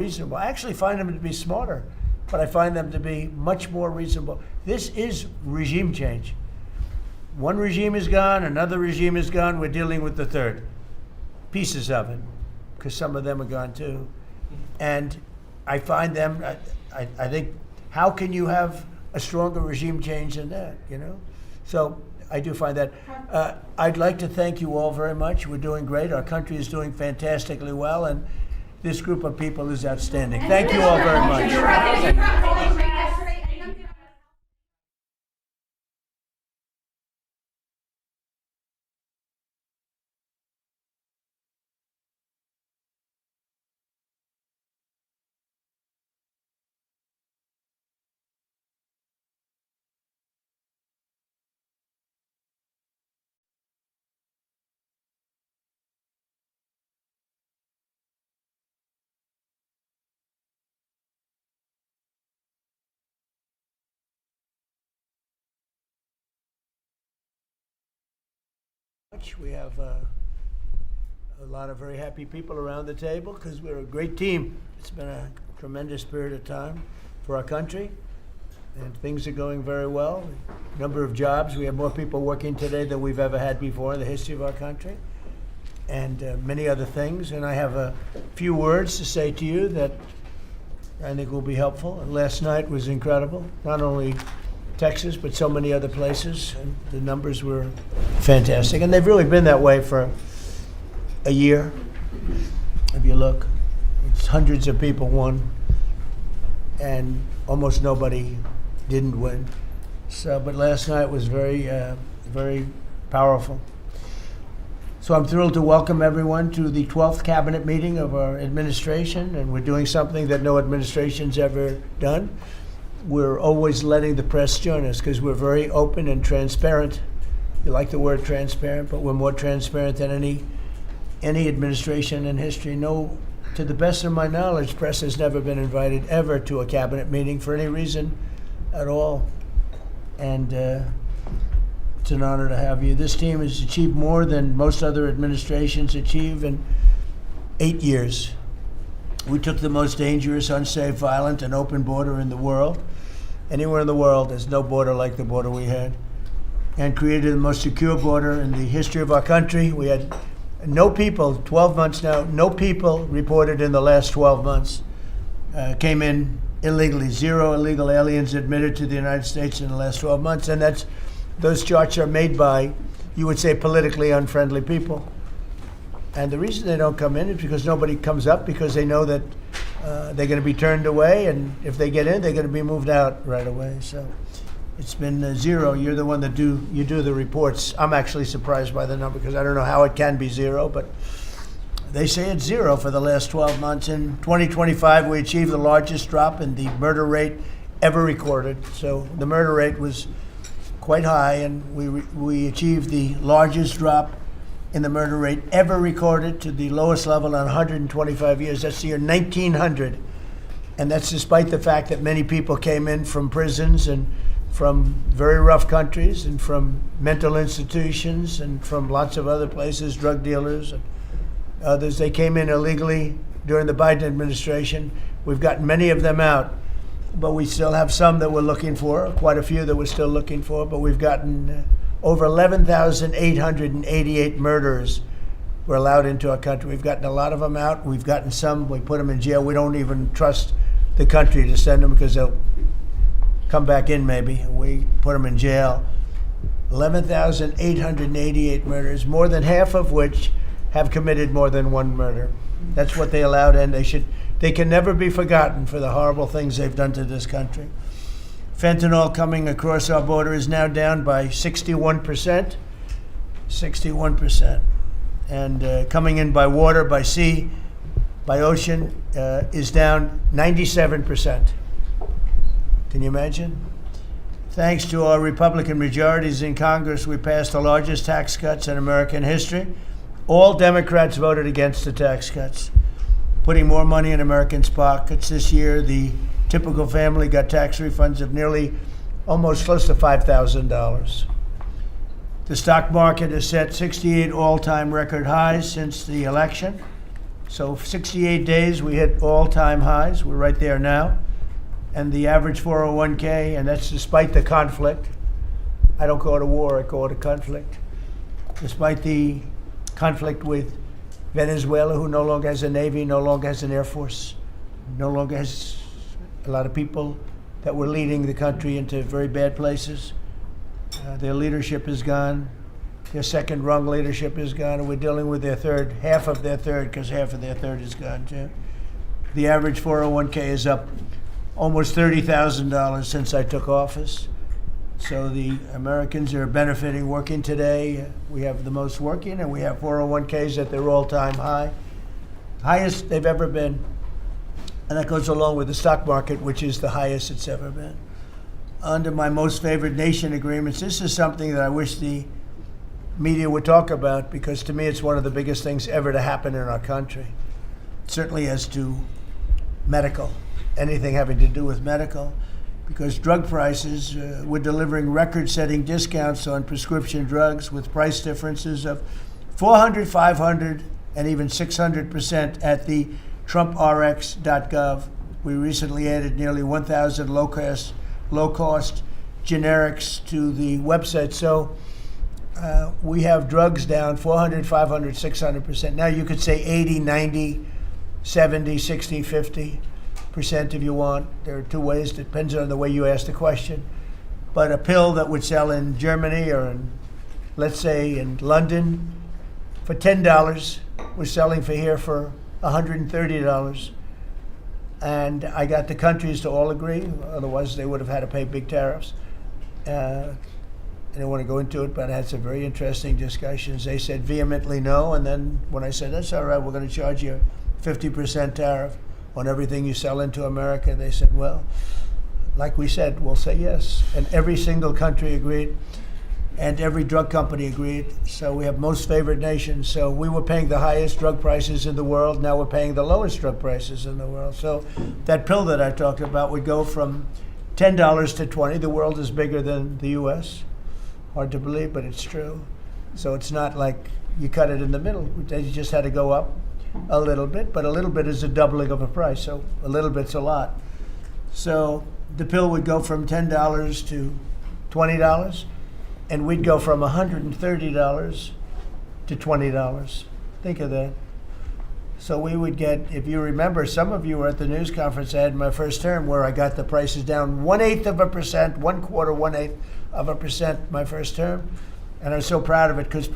reasonable. I actually find them to be smarter, but I find them to be much more reasonable. This is regime change. One regime is gone, another regime is gone, we're dealing with the third. Pieces of it, because some of them are gone too. And I find them, I think, how can you have a stronger regime change than that, you know? So I do find that. I'd like to thank you all very much. We're doing great. Our country is doing fantastically well, and this group of people is outstanding. Thank you all very much. We have a lot of very happy people around the table because we're a great team. It's been a tremendous period of time for our country, and things are going very well. Number of jobs, we have more people working today than we've ever had before in the history of our country, and many other things. And I have a few words to say to you that I think will be helpful. Last night was incredible, not only Texas, but so many other places, and the numbers were fantastic. And they've really been that way for a year. If you look, it's hundreds of people won, and almost nobody didn't win. So, but last night was very, very powerful. So I'm thrilled to welcome everyone to the 12th cabinet meeting of our administration, and we're doing something that no administration's ever done. We're always letting the press join us because we're very open and transparent. You like the word transparent, but we're more transparent than any administration in history. No, to the best of my knowledge, press has never been invited ever to a cabinet meeting for any reason at all. And it's an honor to have you. This team has achieved more than most other administrations achieve in 8 years. We took the most dangerous, unsafe, violent, and open border in the world. Anywhere in the world, there's no border like the border we had. And created the most secure border in the history of our country. We had no people, 12 months now, no people reported in the last 12 months came in illegally. 0 illegal aliens admitted to the United States in the last 12 months. And those charts are made by, you would say, politically unfriendly people. And the reason they don't come in is because nobody comes up, because they know that they're going to be turned away, and if they get in, they're going to be moved out right away. So it's been 0. You're the one that do the reports. I'm actually surprised by the number because I don't know how it can be 0, but they say it's 0 for the last 12 months. In 2025, we achieved the largest drop in the murder rate ever recorded. So the murder rate was quite high, and we achieved the largest drop in the murder rate ever recorded to the lowest level in 125 years. That's the year 1900. And that's despite the fact that many people came in from prisons and from very rough countries and from mental institutions and from lots of other places, drug dealers and others. They came in illegally during the Biden administration. We've gotten many of them out, but we still have some that we're looking for, quite a few that we're still looking for, but we've gotten over 11,888 murderers were allowed into our country. We've gotten a lot of them out. We've gotten some, we put them in jail. We don't even trust the country to send them because they'll come back in maybe. We put them in jail. 11,888 murders, more than half of which have committed more than one murder. That's what they allowed in. They can never be forgotten for the horrible things they've done to this country. Fentanyl coming across our border is now down by 61%. 61%. And coming in by water, by sea, by ocean is down 97%. Can you imagine? Thanks to our Republican majorities in Congress, we passed the largest tax cuts in American history. All Democrats voted against the tax cuts, putting more money in Americans' pockets. This year, the typical family got tax refunds of nearly almost close to $5,000. The stock market has set 68 all-time record highs since the election. So 68 days, we hit all-time highs. We're right there now. And the average 401k, and that's despite the conflict. I don't call it a war, I call it a conflict. Despite the conflict with Venezuela, who no longer has a Navy, no longer has an Air Force, no longer has a lot of people that were leading the country into very bad places. Their leadership is gone. Their second rung leadership is gone, and we're dealing with their third, half of their third, because half of their third is gone too. The average 401k is up almost $30,000 since I took office. So the Americans are benefiting working today. We have the most working, and we have 401ks at their all-time high, highest they've ever been. And that goes along with the stock market, which is the highest it's ever been. Under my most favored nation agreements, this is something that I wish the media would talk about, because to me it's one of the biggest things ever to happen in our country. Certainly as to medical, anything having to do with medical, because drug prices, we're delivering record-setting discounts on prescription drugs with price differences of 400, 500, and even 600% at the TrumpRx.gov. We recently added nearly 1,000 low-cost generics to the website. So we have drugs down 400, 500, 600%. Now you could say 80, 90, 70, 60, 50% if you want. There are two ways. It depends on the way you ask the question. But a pill that would sell in Germany or in, let's say, in London for $10, we're selling for here for $130. And I got the countries to all agree. Otherwise, they would have had to pay big tariffs. I don't want to go into it, but I had some very interesting discussions. They said vehemently no, and then when I said, that's all right, we're going to charge you a 50% tariff on everything you sell into America, they said, well, like we said, we'll say yes. And every single country agreed, and every drug company agreed. So we have most favored nations. So we were paying the highest drug prices in the world. Now we're paying the lowest drug prices in the world. So that pill that I talked about would go from $10 to $20. The world is bigger than the U.S. Hard to believe, but it's true. So it's not like you cut it in the middle. They just had to go up a little bit, but a little bit is a doubling of a price, so a little bit's a lot. So the pill would go from $10 to $20, and we'd go from $130 to $20. Think of that. So we would get, if you remember, some of you were at the news conference I had in my first term where I got the prices down 1/8%, 1/4% my first term. And I was so proud of it because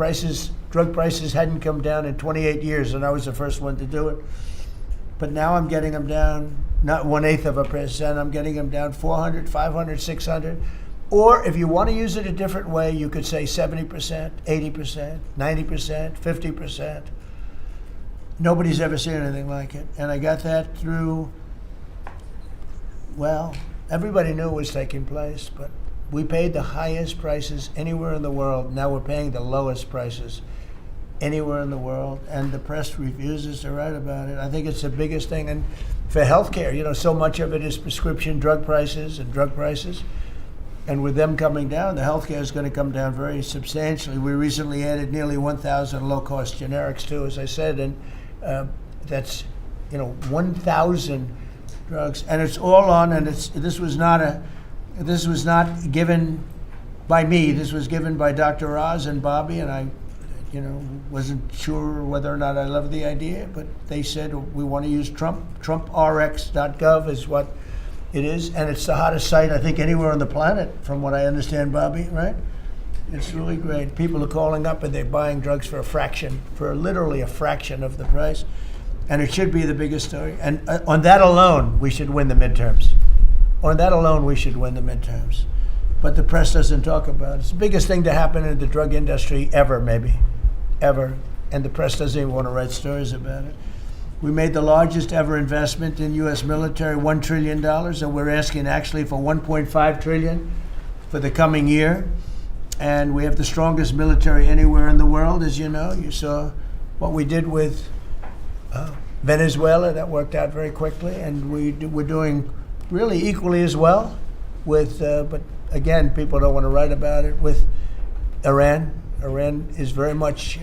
drug prices hadn't come down in 28 years, and I was the first one to do it. But now I'm getting them down, not 1/8%, I'm getting them down 400, 500, 600. Or if you want to use it a different way, you could say 70%, 80%, 90%, 50%. Nobody's ever seen anything like it. And I got that through, well, everybody knew it was taking place, but we paid the highest prices anywhere in the world. Now we're paying the lowest prices anywhere in the world, and the press refuses to write about it. I think it's the biggest thing. And for healthcare, so much of it is prescription drug prices and drug prices. And with them coming down, the healthcare is going to come down very substantially. We recently added nearly 1,000 low-cost generics too, as I said, and that's 1,000 drugs, and it's all on. And this was not given by me. This was given by Dr. Oz and Bobby, and I, wasn't sure whether or not I loved the idea, but they said we want to use Trump. TrumpRx.gov is what it is, and it's the hottest site I think anywhere on the planet, from what I understand, Bobby. Right? It's really great. People are calling up and they're buying drugs for literally a fraction of the price, and it should be the biggest story. And on that alone, we should win the midterms. On that alone, we should win the midterms. But the press doesn't talk about it. It's the biggest thing to happen in the drug industry ever, maybe. Ever. And the press doesn't even want to write stories about it. We made the largest ever investment in U.S. military, $1 trillion, and we're asking actually for $1.5 trillion for the coming year. And we have the strongest military anywhere in the world, as you know. You saw what we did with Venezuela. That worked out very quickly. And we're doing really equally as well with, but again, people don't want to write about it, with Iran. Iran is very much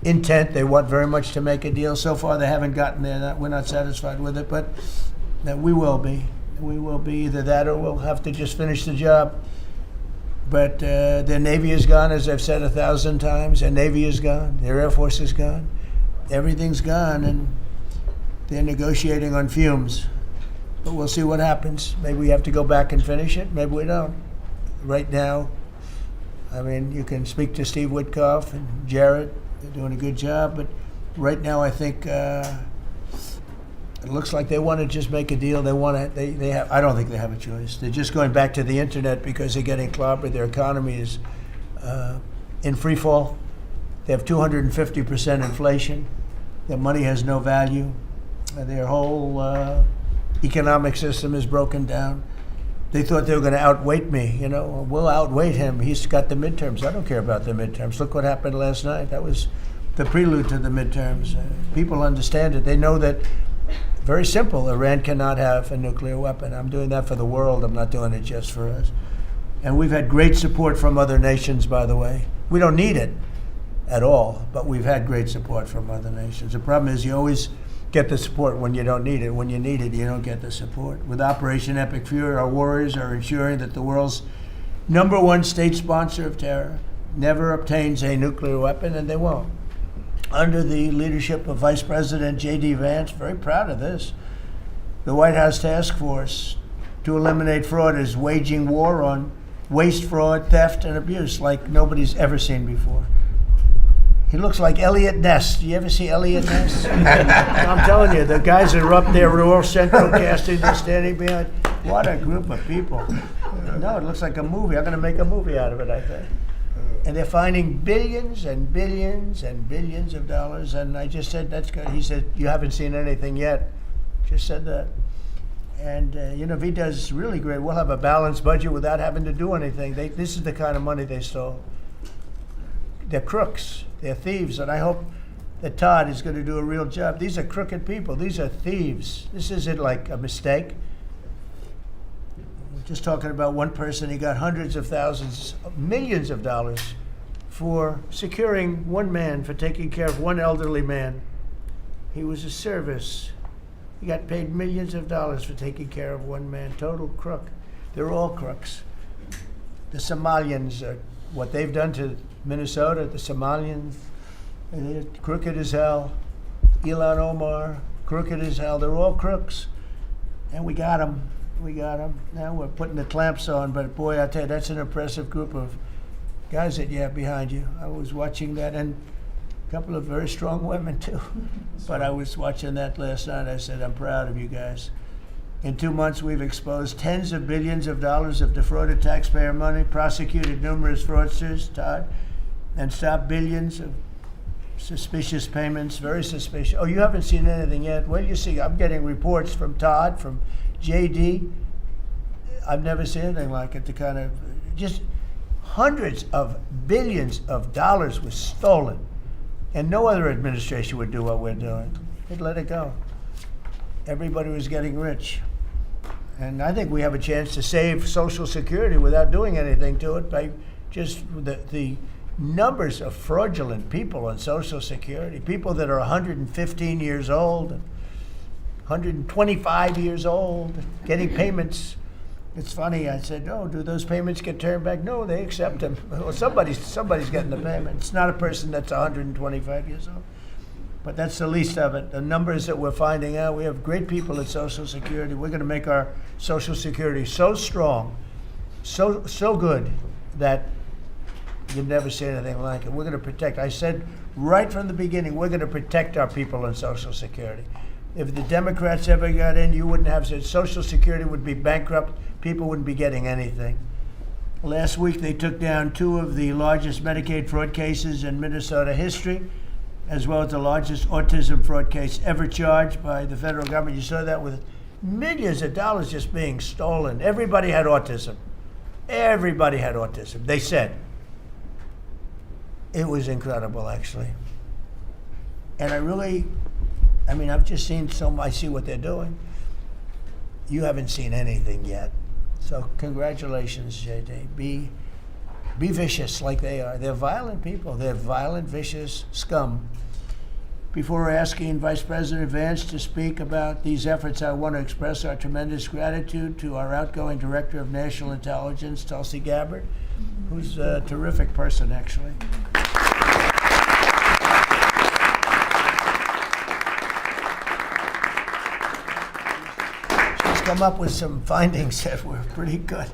intent. They want very much to make a deal. So far, they haven't gotten there. We're not satisfied with it, but we will be. We will be either that or we'll have to just finish the job. But their Navy is gone, as I've said 1,000 times. Their Navy is gone. Their Air Force is gone. Everything's gone, and they're negotiating on fumes. But we'll see what happens. Maybe we have to go back and finish it. Maybe we don't. Right now, I mean, you can speak to Steve Witkoff and Jarrett. They're doing a good job. But right now, I think it looks like they want to just make a deal. They want to. They have. I don't think they have a choice. They're just going back to the internet because they're getting clobbered. Their economy is in free fall. They have 250% inflation. Their money has no value. Their whole economic system is broken down. They thought they were going to outweight me. You know, we'll outweight him. He's got the midterms. I don't care about the midterms. Look what happened last night. That was the prelude to the midterms. People understand it. They know that. Very simple. Iran cannot have a nuclear weapon. I'm doing that for the world. I'm not doing it just for us. And we've had great support from other nations, by the way. We don't need it at all, but we've had great support from other nations. The problem is you always get the support when you don't need it. When you need it, you don't get the support. With Operation Epic Fury, our warriors are ensuring that the world's #1 state sponsor of terror never obtains a nuclear weapon, and they won't. Under the leadership of Vice President J.D. Vance, very proud of this, the White House Task Force to eliminate fraud is waging war on waste, fraud, theft, and abuse like nobody's ever seen before. He looks like Elliot Ness. Do you ever see Elliot Ness? I'm telling you, the guys that are up there, Royal Central Casting, they're standing behind. What a group of people. No, it looks like a movie. I'm going to make a movie out of it, I think. And they're finding billions and billions and billions of dollars. And I just said, that's good. He said, you haven't seen anything yet. Just said that. And, you know, if he does really great, we'll have a balanced budget without having to do anything. This is the kind of money they stole. They're crooks. They're thieves. And I hope that Todd is going to do a real job. These are crooked people. These are thieves. This isn't like a mistake. Just talking about one person, he got hundreds of thousands, millions of dollars for securing one man, for taking care of one elderly man. He was a service. He got paid millions of dollars for taking care of one man. Total crook. They're all crooks. The Somalians, what they've done to Minnesota, the Somalians, they're crooked as hell. Ilhan Omar, crooked as hell. They're all crooks. And we got them. We got them. Now we're putting the clamps on, but boy, I tell you, that's an impressive group of guys that you have behind you. I was watching that, and a couple of very strong women too. But I was watching that last night. I said, I'm proud of you guys. In 2 months, we've exposed tens of billions of dollars of defrauded taxpayer money, prosecuted numerous fraudsters, Todd, and stopped billions of suspicious payments, very suspicious. Oh, you haven't seen anything yet? Well, you see, I'm getting reports from Todd, from JD. I've never seen anything like it. The kind of, just hundreds of billions of dollars was stolen. And no other administration would do what we're doing. They'd let it go. Everybody was getting rich. And I think we have a chance to save Social Security without doing anything to it by just the numbers of fraudulent people on Social Security, people that are 115 years old, 125 years old, getting payments. It's funny, I said, oh, do those payments get turned back? No, they accept them. Well, somebody's getting the payment. It's not a person that's 125 years old. But that's the least of it. The numbers that we're finding out, we have great people at Social Security. We're going to make our Social Security so strong, so good, that you've never seen anything like it. We're going to protect. I said right from the beginning, we're going to protect our people on Social Security. If the Democrats ever got in, you wouldn't have said Social Security would be bankrupt. People wouldn't be getting anything. Last week, they took down 2 of the largest Medicaid fraud cases in Minnesota history, as well as the largest autism fraud case ever charged by the federal government. You saw that with millions of dollars just being stolen. Everybody had autism. Everybody had autism, they said. It was incredible, actually. And I've just seen I see what they're doing. You haven't seen anything yet. So congratulations, JD. Be vicious like they are. They're violent people. They're violent, vicious scum. Before asking Vice President Vance to speak about these efforts, I want to express our tremendous gratitude to our outgoing Director of National Intelligence, Tulsi Gabbard, who's a terrific person, actually. She's come up with some findings that were pretty good.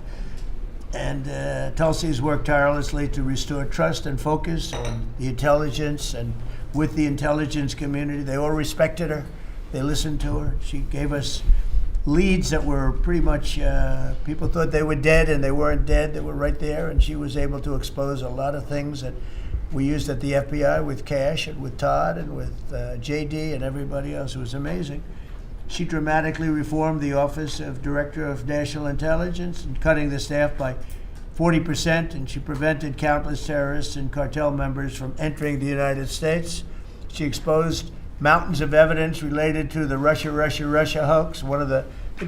And Tulsi's worked tirelessly to restore trust and focus on the intelligence and with the intelligence community. They all respected her. They listened to her. She gave us leads that were pretty much, people thought they were dead and they weren't dead. They were right there, and she was able to expose a lot of things that we used at the FBI with Cash and with Todd and with JD and everybody else. It was amazing. She dramatically reformed the Office of Director of National Intelligence and cutting the staff by 40%, and she prevented countless terrorists and cartel members from entering the United States. She exposed mountains of evidence related to the Russia hoax,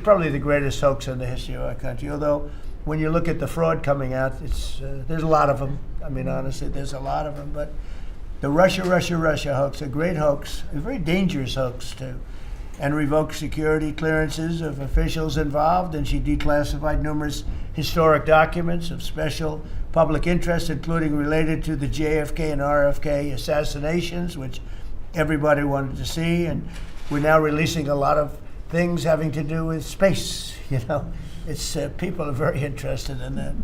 probably the greatest hoax in the history of our country. Although, when you look at the fraud coming out, there's a lot of them. I mean, honestly, there's a lot of them. But the Russia hoax, a great hoax, a very dangerous hoax too, and revoked security clearances of officials involved, and she declassified numerous historic documents of special public interest, including related to the JFK and RFK assassinations, which everybody wanted to see. And we're now releasing a lot of things having to do with space. It's people are very interested in that.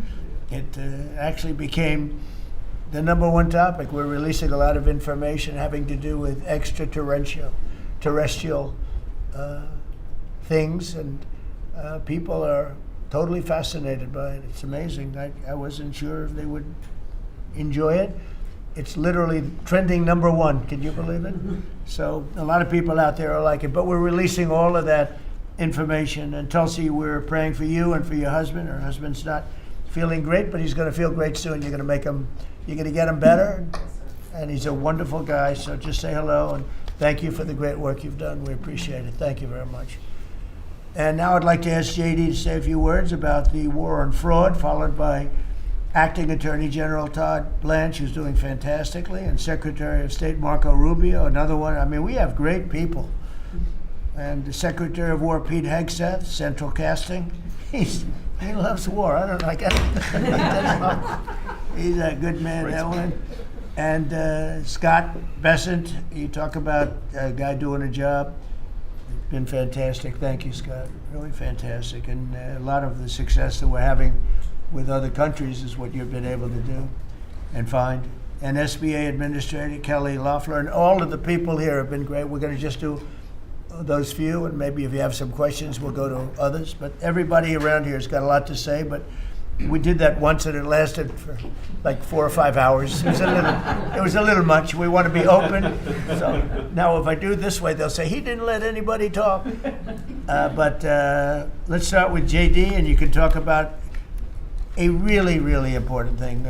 It actually became the number one topic. We're releasing a lot of information having to do with extraterrestrial things, and people are totally fascinated by it. It's amazing. I wasn't sure if they would enjoy it. It's literally trending number one. Can you believe it? So a lot of people out there are like it, but we're releasing all of that information. And Tulsi, we're praying for you and for your husband. Her husband's not feeling great, but he's going to feel great soon. You're going to get him better. And he's a wonderful guy. So just say hello and thank you for the great work you've done. We appreciate it. Thank you very much. And now I'd like to ask JD to say a few words about the war on fraud, followed by Acting Attorney General Todd Blanche, who's doing fantastically, and Secretary of State Marco Rubio, another one. I mean, we have great people. And the Secretary of War Pete Hegseth, Central Casting. He loves war. I don't like it. He's a good man, that one. And Scott Bessent, you talk about a guy doing a job. Been fantastic. Thank you, Scott. Really fantastic. And a lot of the success that we're having with other countries is what you've been able to do and find. And SBA Administrator Kelly Loeffler, and all of the people here have been great. We're going to just do those few, and maybe if you have some questions, we'll go to others. But everybody around here has got a lot to say, but we did that once and it lasted for like 4 or 5 hours. It was a little much. We want to be open. So now if I do this way, they'll say, he didn't let anybody talk. But let's start with JD, and you can talk about a really, really important thing,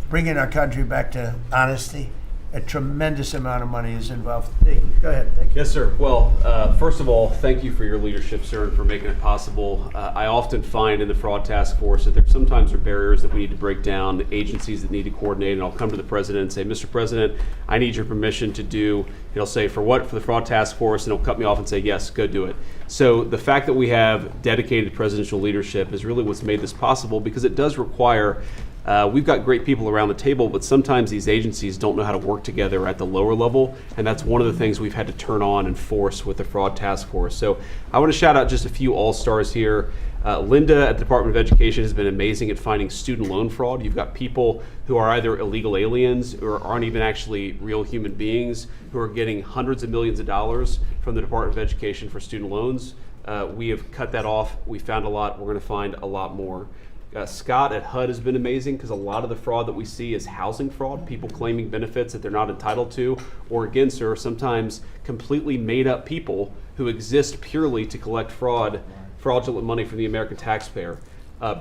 bringing our country back to honesty. A tremendous amount of money is involved. Go ahead. Thank you. Yes, sir. Well, first of all, thank you for your leadership, sir, and for making it possible. I often find in the fraud task force that there sometimes are barriers that we need to break down, agencies that need to coordinate, and I'll come to the president and say, Mr. President, I need your permission to do, he'll say, for what? For the fraud task force, and he'll cut me off and say, yes, go do it. So the fact that we have dedicated presidential leadership is really what's made this possible, because it does require we've got great people around the table, but sometimes these agencies don't know how to work together at the lower level, and that's one of the things we've had to turn on and force with the fraud task force. So I want to shout out just a few all-stars here. Linda at the Department of Education has been amazing at finding student loan fraud. You've got people who are either illegal aliens or aren't even actually real human beings who are getting hundreds of millions of dollars from the Department of Education for student loans. We have cut that off. We found a lot. We're going to find a lot more. Scott at HUD has been amazing, because a lot of the fraud that we see is housing fraud, people claiming benefits that they're not entitled to, or again, sir, sometimes completely made up people who exist purely to collect fraudulent money from the American taxpayer.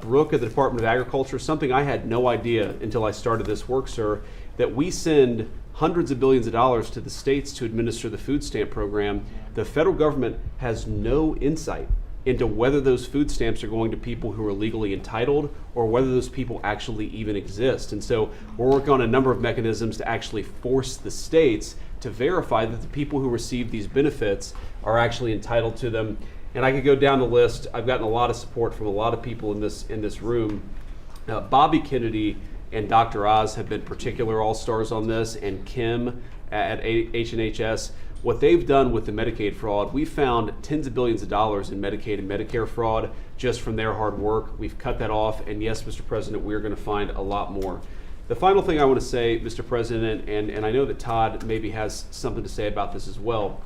Brooke at the Department of Agriculture, something I had no idea until I started this work, sir, that we send hundreds of billions of dollars to the states to administer the food stamp program. The federal government has no insight into whether those food stamps are going to people who are legally entitled or whether those people actually even exist. And so we're working on a number of mechanisms to actually force the states to verify that the people who receive these benefits are actually entitled to them. And I could go down the list. I've gotten a lot of support from a lot of people in this room. Bobby Kennedy and Dr. Oz have been particular all-stars on this, and Kim at H&HS. What they've done with the Medicaid fraud, we found tens of billions of dollars in Medicaid and Medicare fraud just from their hard work. We've cut that off, and yes, Mr. President, we're going to find a lot more. The final thing I want to say, Mr. President, and I know that Todd maybe has something to say about this as well,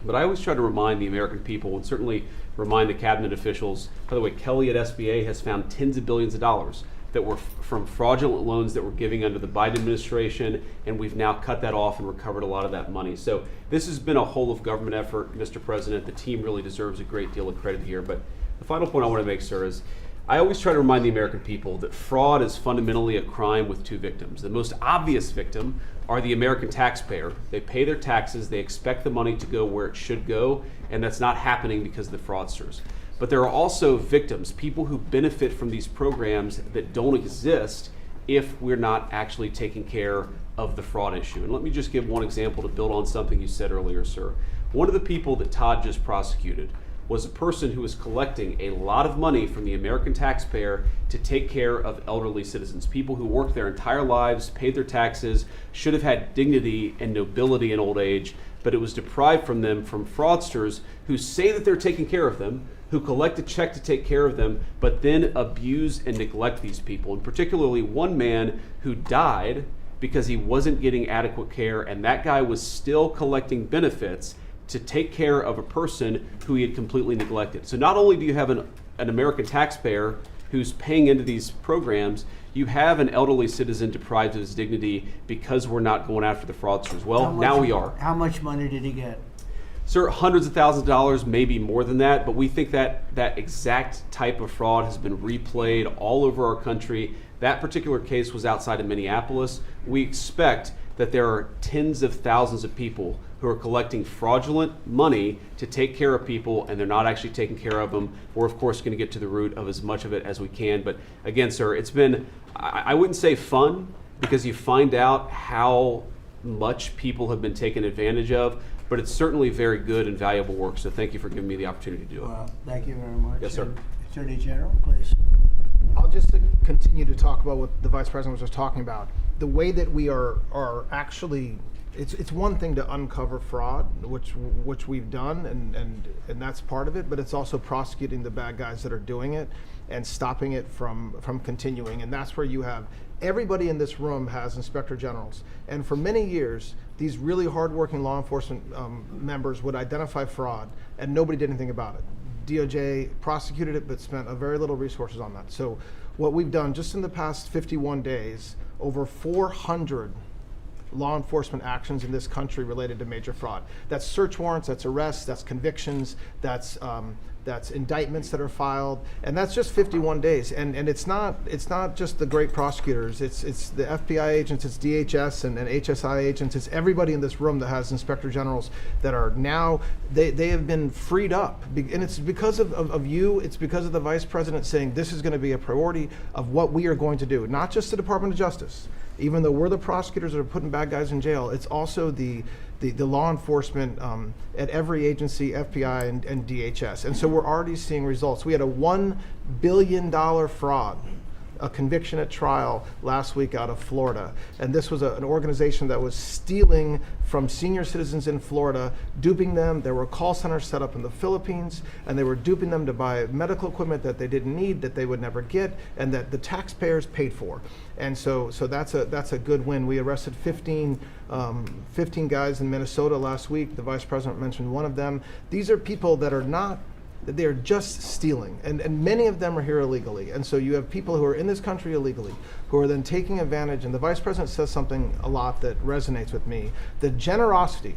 but I always try to remind the American people, and certainly remind the cabinet officials. By the way, Kelly at SBA has found tens of billions of dollars that were from fraudulent loans that were giving under the Biden administration, and we've now cut that off and recovered a lot of that money. So this has been a whole of government effort, Mr. President. The team really deserves a great deal of credit here. But the final point I want to make, sir, is I always try to remind the American people that fraud is fundamentally a crime with two victims. The most obvious victim are the American taxpayer. They pay their taxes, they expect the money to go where it should go, and that's not happening because of the fraudsters. But there are also victims, people who benefit from these programs that don't exist if we're not actually taking care of the fraud issue. And let me just give one example to build on something you said earlier, sir. One of the people that Todd just prosecuted was a person who was collecting a lot of money from the American taxpayer to take care of elderly citizens, people who worked their entire lives, paid their taxes, should have had dignity and nobility in old age, but it was deprived from them from fraudsters who say that they're taking care of them, who collect a check to take care of them, but then abuse and neglect these people. And particularly one man who died because he wasn't getting adequate care, and that guy was still collecting benefits to take care of a person who he had completely neglected. So not only do you have an American taxpayer who's paying into these programs, you have an elderly citizen deprived of his dignity because we're not going after the fraudsters. Well, now we are. How much money did he get? Sir, hundreds of thousands of dollars, maybe more than that, but we think that that exact type of fraud has been replayed all over our country. That particular case was outside of Minneapolis. We expect that there are tens of thousands of people who are collecting fraudulent money to take care of people, and they're not actually taking care of them. We're, of course, going to get to the root of as much of it as we can. But again, sir, it's been, I wouldn't say fun, because you find out how much people have been taken advantage of, but it's certainly very good and valuable work. So thank you for giving me the opportunity to do it. Well, thank you very much. Yes, sir. Attorney General, please. I'll just continue to talk about what the Vice President was just talking about. The way that we are actually, it's one thing to uncover fraud, which we've done, and that's part of it, but it's also prosecuting the bad guys that are doing it and stopping it from continuing. And that's where you have, everybody in this room has inspector generals. And for many years, these really hardworking law enforcement members would identify fraud, and nobody did anything about it. DOJ prosecuted it, but spent a very little resources on that. So what we've done just in the past 51 days, over 400 law enforcement actions in this country related to major fraud. That's search warrants, that's arrests, that's convictions, that's indictments that are filed, and that's just 51 days. And it's not just the great prosecutors. It's the FBI agents, it's DHS and HSI agents. It's everybody in this room that has inspector generals that are now they have been freed up, and it's because of you. It's because of the Vice President saying this is going to be a priority of what we are going to do, not just the Department of Justice. Even though we're the prosecutors that are putting bad guys in jail, it's also the law enforcement at every agency, FBI and DHS. And so we're already seeing results. We had a $1 billion fraud, a conviction at trial last week out of Florida. And this was an organization that was stealing from senior citizens in Florida, duping them. There were call centers set up in the Philippines, and they were duping them to buy medical equipment that they didn't need, that they would never get, and that the taxpayers paid for. And so that's a good win. We arrested 15 guys in Minnesota last week. The Vice President mentioned one of them. These are people that are not, they're just stealing, and many of them are here illegally. And so you have people who are in this country illegally who are then taking advantage, and the Vice President says something a lot that resonates with me. The generosity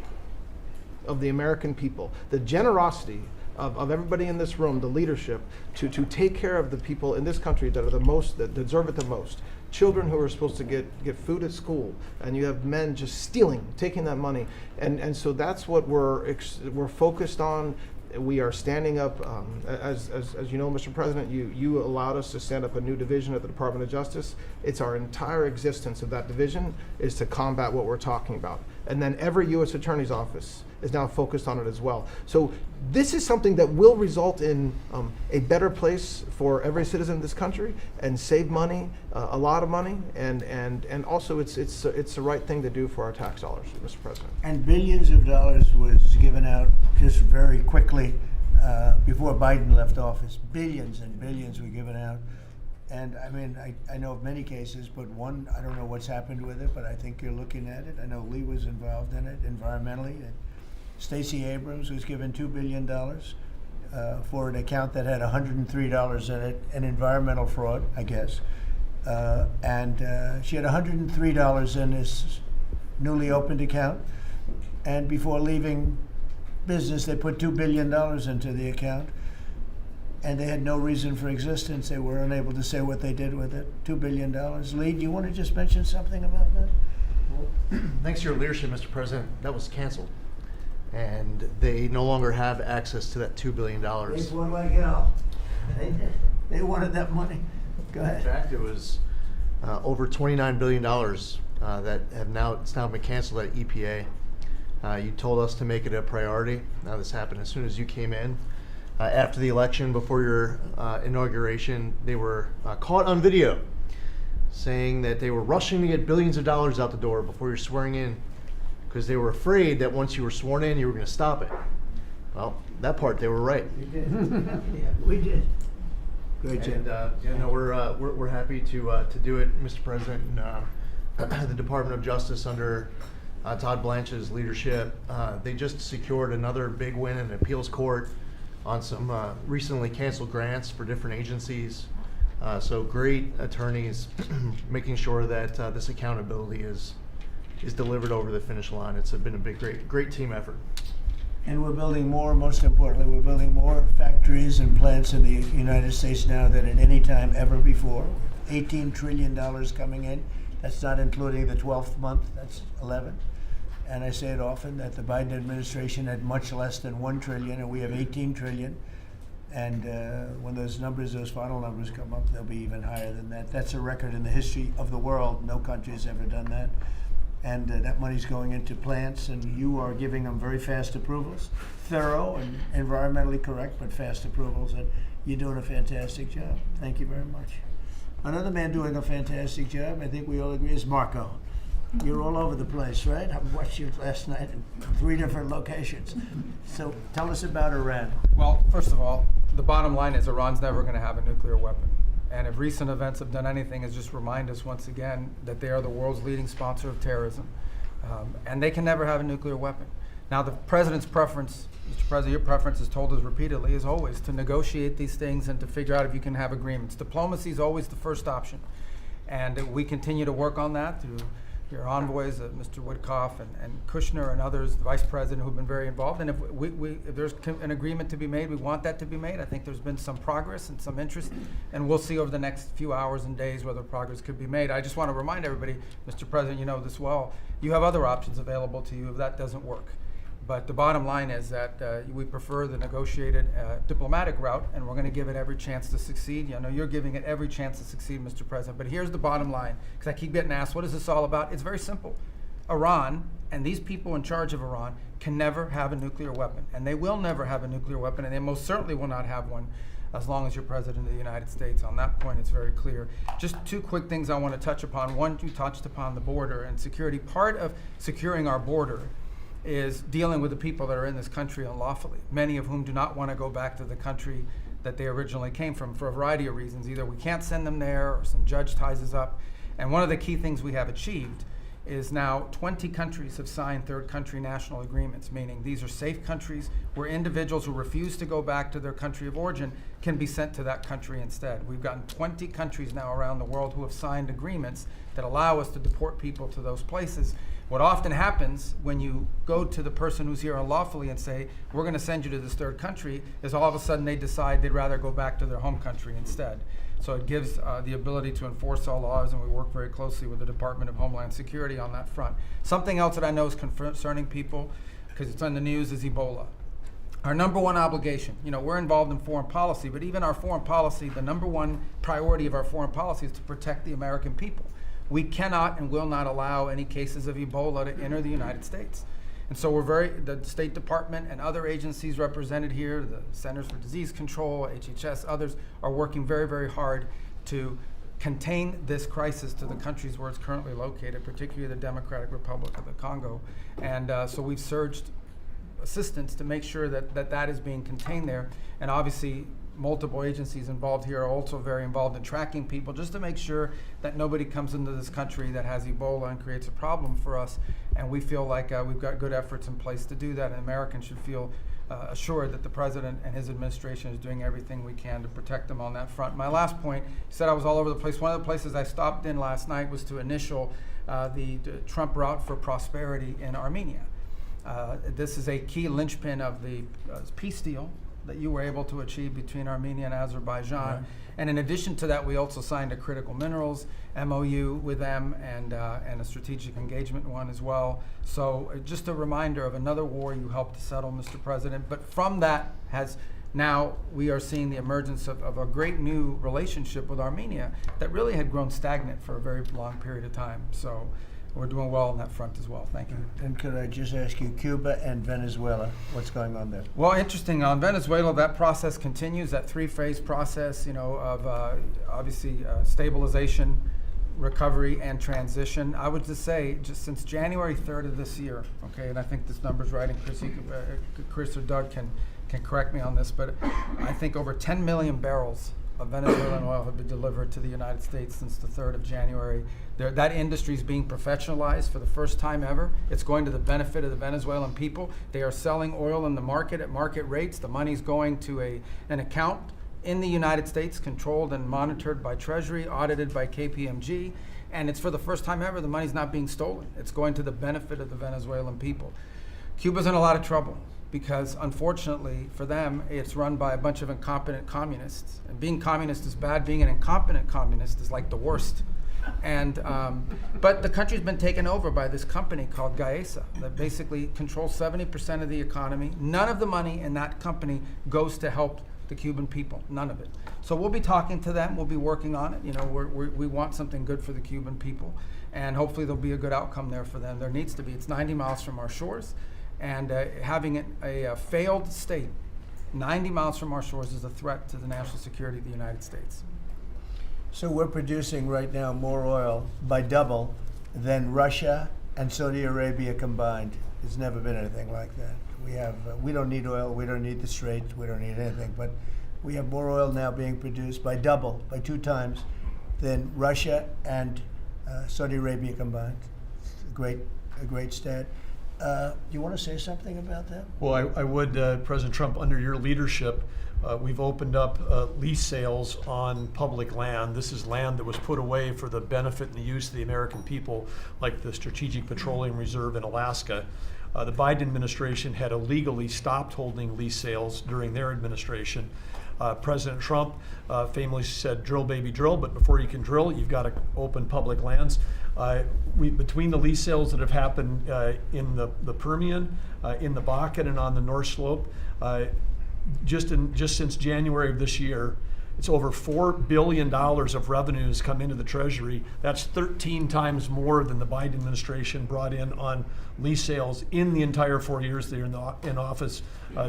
of the American people, the generosity of everybody in this room, the leadership, to take care of the people in this country that are the most, that deserve it the most. Children who are supposed to get food at school, and you have men just stealing, taking that money. And so that's what we're focused on. we are standing up, as you know, Mr. President, you allowed us to stand up a new division at the Department of Justice. It's our entire existence of that division is to combat what we're talking about. And then every U.S. Attorney's Office is now focused on it as well. So this is something that will result in a better place for every citizen in this country and save money, a lot of money, and also it's the right thing to do for our tax dollars, Mr. President. And billions of dollars was given out just very quickly before Biden left office. Billions and billions were given out. And I mean, I know of many cases, but one, I don't know what's happened with it, but I think you're looking at it. I know Lee was involved in it environmentally. Stacey Abrams was given $2 billion for an account that had $103 in it, an environmental fraud, I guess. And she had $103 in this newly opened account. And before leaving business, they put $2 billion into the account. And they had no reason for existence. They were unable to say what they did with it. $2 billion. Lee, do you want to just mention something about that? Well, thanks to your leadership, Mr. President, that was canceled. And they no longer have access to that $2 billion. They fought like hell. They wanted that money. Go ahead. In fact, it was over $29 billion that it's now been canceled at EPA. You told us to make it a priority. Now this happened as soon as you came in. After the election, before your inauguration, they were caught on video saying that they were rushing to get billions of dollars out the door before you're swearing in because they were afraid that once you were sworn in, you were going to stop it. Well, that part, they were right. We did. Yeah, we did. Great job. And we're happy to do it, Mr. President. And, the Department of Justice under Todd Blanche's leadership, they just secured another big win in the appeals court on some recently canceled grants for different agencies. So great attorneys making sure that this accountability is delivered over the finish line. It's been a great team effort. And we're building more, most importantly, we're building more factories and plants in the United States now than at any time ever before. $18 trillion coming in. That's not including the 12th month, that's 11. And I say it often that the Biden administration had much less than 1 trillion, and we have 18 trillion. And when those final numbers come up, they'll be even higher than that. That's a record in the history of the world. No country has ever done that. And that money's going into plants, and you are giving them very fast approvals, thorough and environmentally correct, but fast approvals. And you're doing a fantastic job. Thank you very much. Another man doing a fantastic job, I think we all agree, is Marco. You're all over the place, right? I watched you last night in 3 different locations. So tell us about Iran. Well, first of all, the bottom line is Iran's never going to have a nuclear weapon. And if recent events have done anything, is just remind us once again that they are the world's leading sponsor of terrorism. And they can never have a nuclear weapon. Now, the president's preference, Mr. President, your preference has told us repeatedly, is always to negotiate these things and to figure out if you can have agreements. Diplomacy is always the first option. And we continue to work on that through your envoys, Mr. Woodcoff and Kushner and others, the vice president, who've been very involved. And if there's an agreement to be made, we want that to be made. I think there's been some progress and some interest, and we'll see over the next few hours and days whether progress could be made. I just want to remind everybody, Mr. President, you know this well, you have other options available to you if that doesn't work. But the bottom line is that we prefer the negotiated diplomatic route, and we're going to give it every chance to succeed. I know you're giving it every chance to succeed, Mr. President. But here's the bottom line, because I keep getting asked, what is this all about? It's very simple. Iran and these people in charge of Iran can never have a nuclear weapon, and they will never have a nuclear weapon, and they most certainly will not have one as long as you're President of the United States. On that point, it's very clear. Just 2 quick things I want to touch upon. One, you touched upon the border and security. Part of securing our border is dealing with the people that are in this country unlawfully, many of whom do not want to go back to the country that they originally came from for a variety of reasons. Either we can't send them there or some judge ties us up. And one of the key things we have achieved is now 20 countries have signed third country national agreements, meaning these are safe countries where individuals who refuse to go back to their country of origin can be sent to that country instead. We've gotten 20 countries now around the world who have signed agreements that allow us to deport people to those places. What often happens when you go to the person who's here unlawfully and say, we're going to send you to this third country, is all of a sudden they decide they'd rather go back to their home country instead. So it gives the ability to enforce all laws, and we work very closely with the Department of Homeland Security on that front. Something else that I know is concerning people, because it's on the news, is Ebola. Our number one obligation, we're involved in foreign policy, but even our foreign policy, the number one priority of our foreign policy is to protect the American people. We cannot and will not allow any cases of Ebola to enter the United States. And so the State Department and other agencies represented here, the Centers for Disease Control, HHS, others, are working very, very hard to contain this crisis to the countries where it's currently located, particularly the Democratic Republic of the Congo. And so we've surged assistance to make sure that is being contained there. And obviously, multiple agencies involved here are also very involved in tracking people, just to make sure that nobody comes into this country that has Ebola and creates a problem for us. And we feel like we've got good efforts in place to do that, and Americans should feel assured that the president and his administration is doing everything we can to protect them on that front. My last point, you said I was all over the place. One of the places I stopped in last night was to initial the Trump Route for Prosperity in Armenia. This is a key linchpin of the peace deal that you were able to achieve between Armenia and Azerbaijan. Right. And in addition to that, we also signed a critical minerals MOU with them and a strategic engagement one as well. So just a reminder of another war you helped to settle, Mr. President. But from that now we are seeing the emergence of a great new relationship with Armenia that really had grown stagnant for a very long period of time. So we're doing well on that front as well. Thank you. And could I just ask you, Cuba and Venezuela, what's going on there? Well, interesting. On Venezuela, that process continues, that three-phase process, of obviously stabilization, recovery, and transition. I would just say, just since January 3rd of this year, okay, and I think this number's right, and Chris or Doug can correct me on this, but I think over 10 million barrels of Venezuelan oil have been delivered to the United States since the 3rd of January. That industry is being professionalized for the first time ever. It's going to the benefit of the Venezuelan people. They are selling oil in the market at market rates. The money's going to an account in the United States, controlled and monitored by Treasury, audited by KPMG, and it's for the first time ever the money's not being stolen. It's going to the benefit of the Venezuelan people. Cuba's in a lot of trouble, because unfortunately for them, it's run by a bunch of incompetent communists. And being communist is bad, being an incompetent communist is like the worst. And but the country's been taken over by this company called Gaesa that basically controls 70% of the economy. None of the money in that company goes to help the Cuban people, none of it. So we'll be talking to them, we'll be working on it. We want something good for the Cuban people, and hopefully there'll be a good outcome there for them. There needs to be. It's 90 miles from our shores. And having a failed state 90 miles from our shores is a threat to the national security of the United States. So we're producing right now more oil by double than Russia and Saudi Arabia combined. There's never been anything like that. We don't need oil, we don't need the Straits, we don't need anything, but we have more oil now being produced by 2 times than Russia and Saudi Arabia combined. It's a great stat. Do you want to say something about that? Well, I would, President Trump, under your leadership, we've opened up lease sales on public land. This is land that was put away for the benefit and the use of the American people, like the Strategic Petroleum Reserve in Alaska. The Biden administration had illegally stopped holding lease sales during their administration. President Trump famously said, drill, baby, drill, but before you can drill, you've got to open public lands. Between the lease sales that have happened in the Permian, in the Bakken, and on the North Slope, just since January of this year, it's over $4 billion of revenues come into the Treasury. That's 13 times more than the Biden administration brought in on lease sales in the entire 4 years they're in office.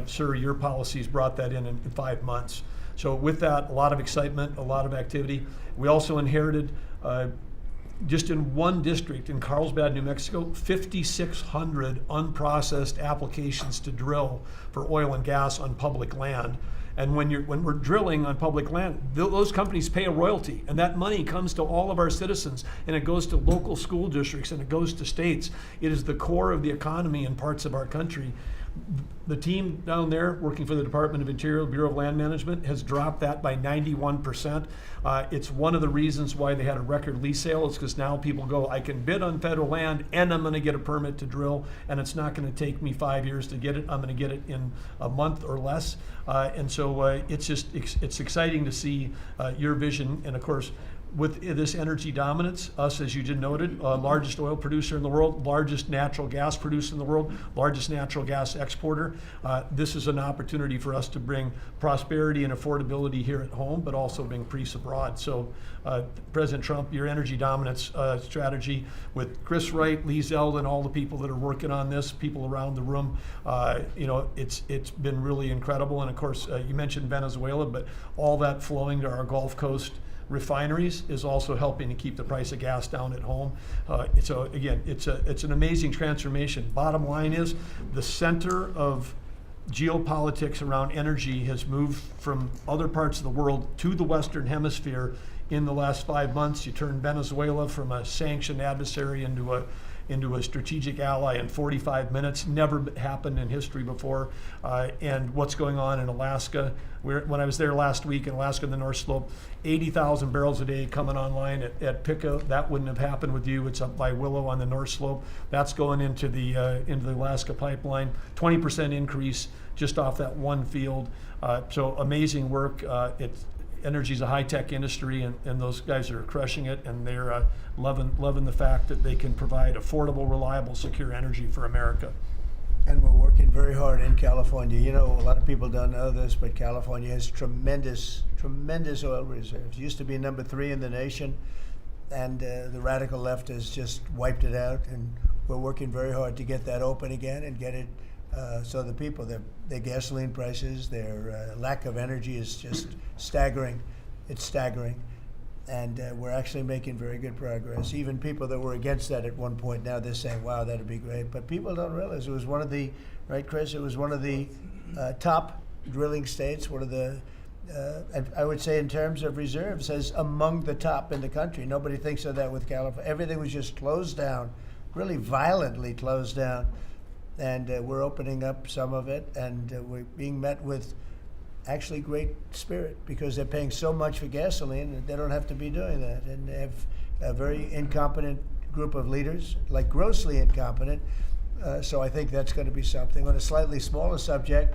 Sir, your policies brought that in 5 months. So with that, a lot of excitement, a lot of activity. We also inherited, just in one district in Carlsbad, New Mexico, 5,600 unprocessed applications to drill for oil and gas on public land. And when we're drilling on public land, those companies pay a royalty, and that money comes to all of our citizens, and it goes to local school districts, and it goes to states. It is the core of the economy in parts of our country. The team down there working for the Department of Interior, Bureau of Land Management, has dropped that by 91%. It's one of the reasons why they had a record lease sale. It's because now people go, I can bid on federal land and I'm going to get a permit to drill, and it's not going to take me 5 years to get it. I'm going to get it in a month or less. And so it's exciting to see your vision. And of course, with this energy dominance, us, as you just noted, largest oil producer in the world, largest natural gas producer in the world, largest natural gas exporter, this is an opportunity for us to bring prosperity and affordability here at home, but also bring peace abroad. So President Trump, your energy dominance strategy with Chris Wright, Lee Zeldin, all the people that are working on this, people around the room, it's been really incredible. And of course, you mentioned Venezuela, but all that flowing to our Gulf Coast refineries is also helping to keep the price of gas down at home. So again, it's an amazing transformation. Bottom line is the center of geopolitics around energy has moved from other parts of the world to the Western Hemisphere in the last 5 months. You turned Venezuela from a sanctioned adversary into a strategic ally in 45 minutes. Never happened in history before. And what's going on in Alaska? When I was there last week in Alaska, the North Slope, 80,000 barrels a day coming online at Pico. That wouldn't have happened with you. It's up by Willow on the North Slope. That's going into the Alaska pipeline. 20% increase just off that one field. So amazing work. Energy is a high-tech industry, and those guys are crushing it, and they're loving the fact that they can provide affordable, reliable, secure energy for America. And we're working very hard in California. You know, a lot of people don't know this, but California has tremendous oil reserves. It used to be number 3 in the nation, and the radical left has just wiped it out. And we're working very hard to get that open again and get it so the people, their gasoline prices, their lack of energy is just staggering. It's staggering. And we're actually making very good progress. Even people that were against that at one point, now they're saying, wow, that'd be great. But people don't realize it was one of the, right, Chris? It was one of the top drilling states, one of the, I would say in terms of reserves, as among the top in the country. Nobody thinks of that with California. Everything was just closed down, really violently closed down. And we're opening up some of it, and we're being met with actually great spirit, because they're paying so much for gasoline that they don't have to be doing that. And they have a very incompetent group of leaders, like grossly incompetent. So I think that's going to be something. On a slightly smaller subject,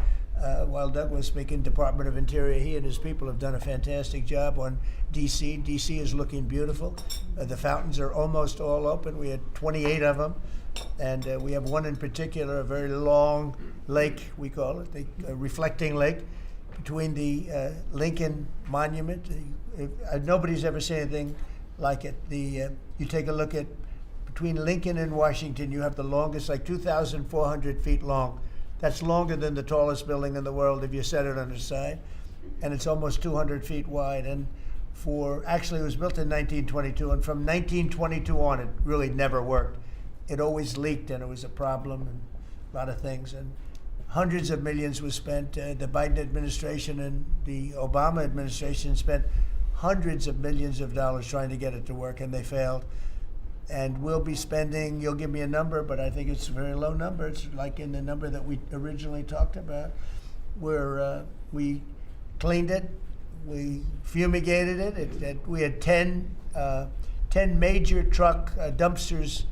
while Doug was speaking, Department of Interior, he and his people have done a fantastic job on D.C. D.C. is looking beautiful. The fountains are almost all open. We had 28 of them. And we have one in particular, a very long lake, we call it, a reflecting lake, between the Lincoln Monument. Nobody's ever seen anything like it. You take a look at, between Lincoln and Washington, you have the longest, like 2,400 feet long. That's longer than the tallest building in the world if you set it on its side. And it's almost 200 feet wide. And actually it was built in 1922, and from 1922 on, it really never worked. It always leaked, and it was a problem, and a lot of things. And hundreds of millions was spent. The Biden administration and the Obama administration spent hundreds of millions of dollars trying to get it to work, and they failed. And we'll be spending, you'll give me a number, but I think it's a very low number. It's like in the number that we originally talked about, where we cleaned it, we fumigated it. We had 10 major truck dumpsters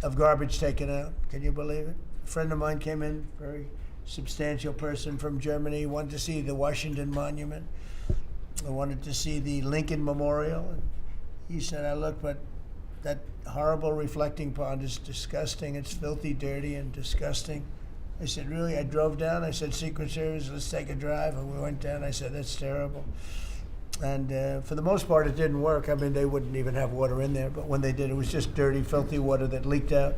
of garbage taken out. Can you believe it? A friend of mine came in, very substantial person from Germany, wanted to see the Washington Monument. I wanted to see the Lincoln Memorial. And he said, I look, but that horrible reflecting pond is disgusting. It's filthy, dirty, and disgusting. I said, really? I drove down. I said, Secret Service, let's take a drive. And we went down. I said, that's terrible. And for the most part, it didn't work. I mean, they wouldn't even have water in there. But when they did, it was just dirty, filthy water that leaked out.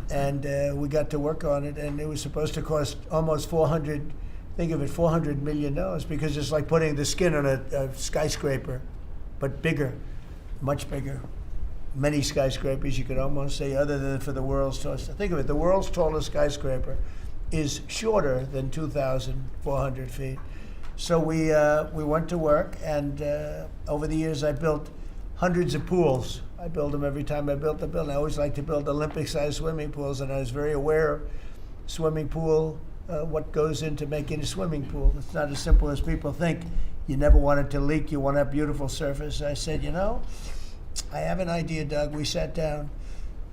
And we got to work on it. And it was supposed to cost almost $400 million, because it's like putting the skin on a skyscraper, but bigger, much bigger. Many skyscrapers, you could almost say, other than for the world's tallest. Think of it, the world's tallest skyscraper is shorter than 2,400 feet. So we went to work, and over the years I built hundreds of pools. I build them every time I built the building. I always like to build Olympic-sized swimming pools, and I was very aware of swimming pool, what goes into making a swimming pool. It's not as simple as people think. You never want it to leak. You want to have beautiful surface. I said, I have an idea, Doug. We sat down.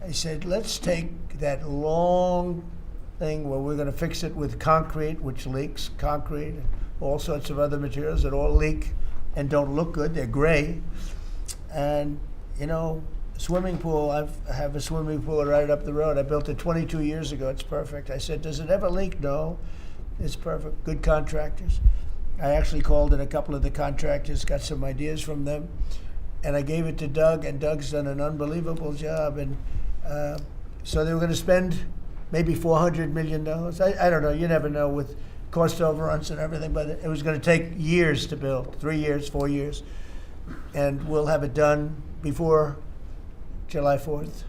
I said, let's take that long thing where we're going to fix it with concrete, which leaks, concrete, and all sorts of other materials that all leak. and don't look good. They're gray. And, you know, swimming pool, I have a swimming pool right up the road. I built it 22 years ago. It's perfect. I said, does it ever leak? No. It's perfect. Good contractors. I actually called in a couple of the contractors, got some ideas from them, and I gave it to Doug, and Doug's done an unbelievable job. And so they were going to spend maybe $400 million. I don't know. You never know with cost overruns and everything, but it was going to take years to build, 3 years, 4 years. And we'll have it done before July 4th,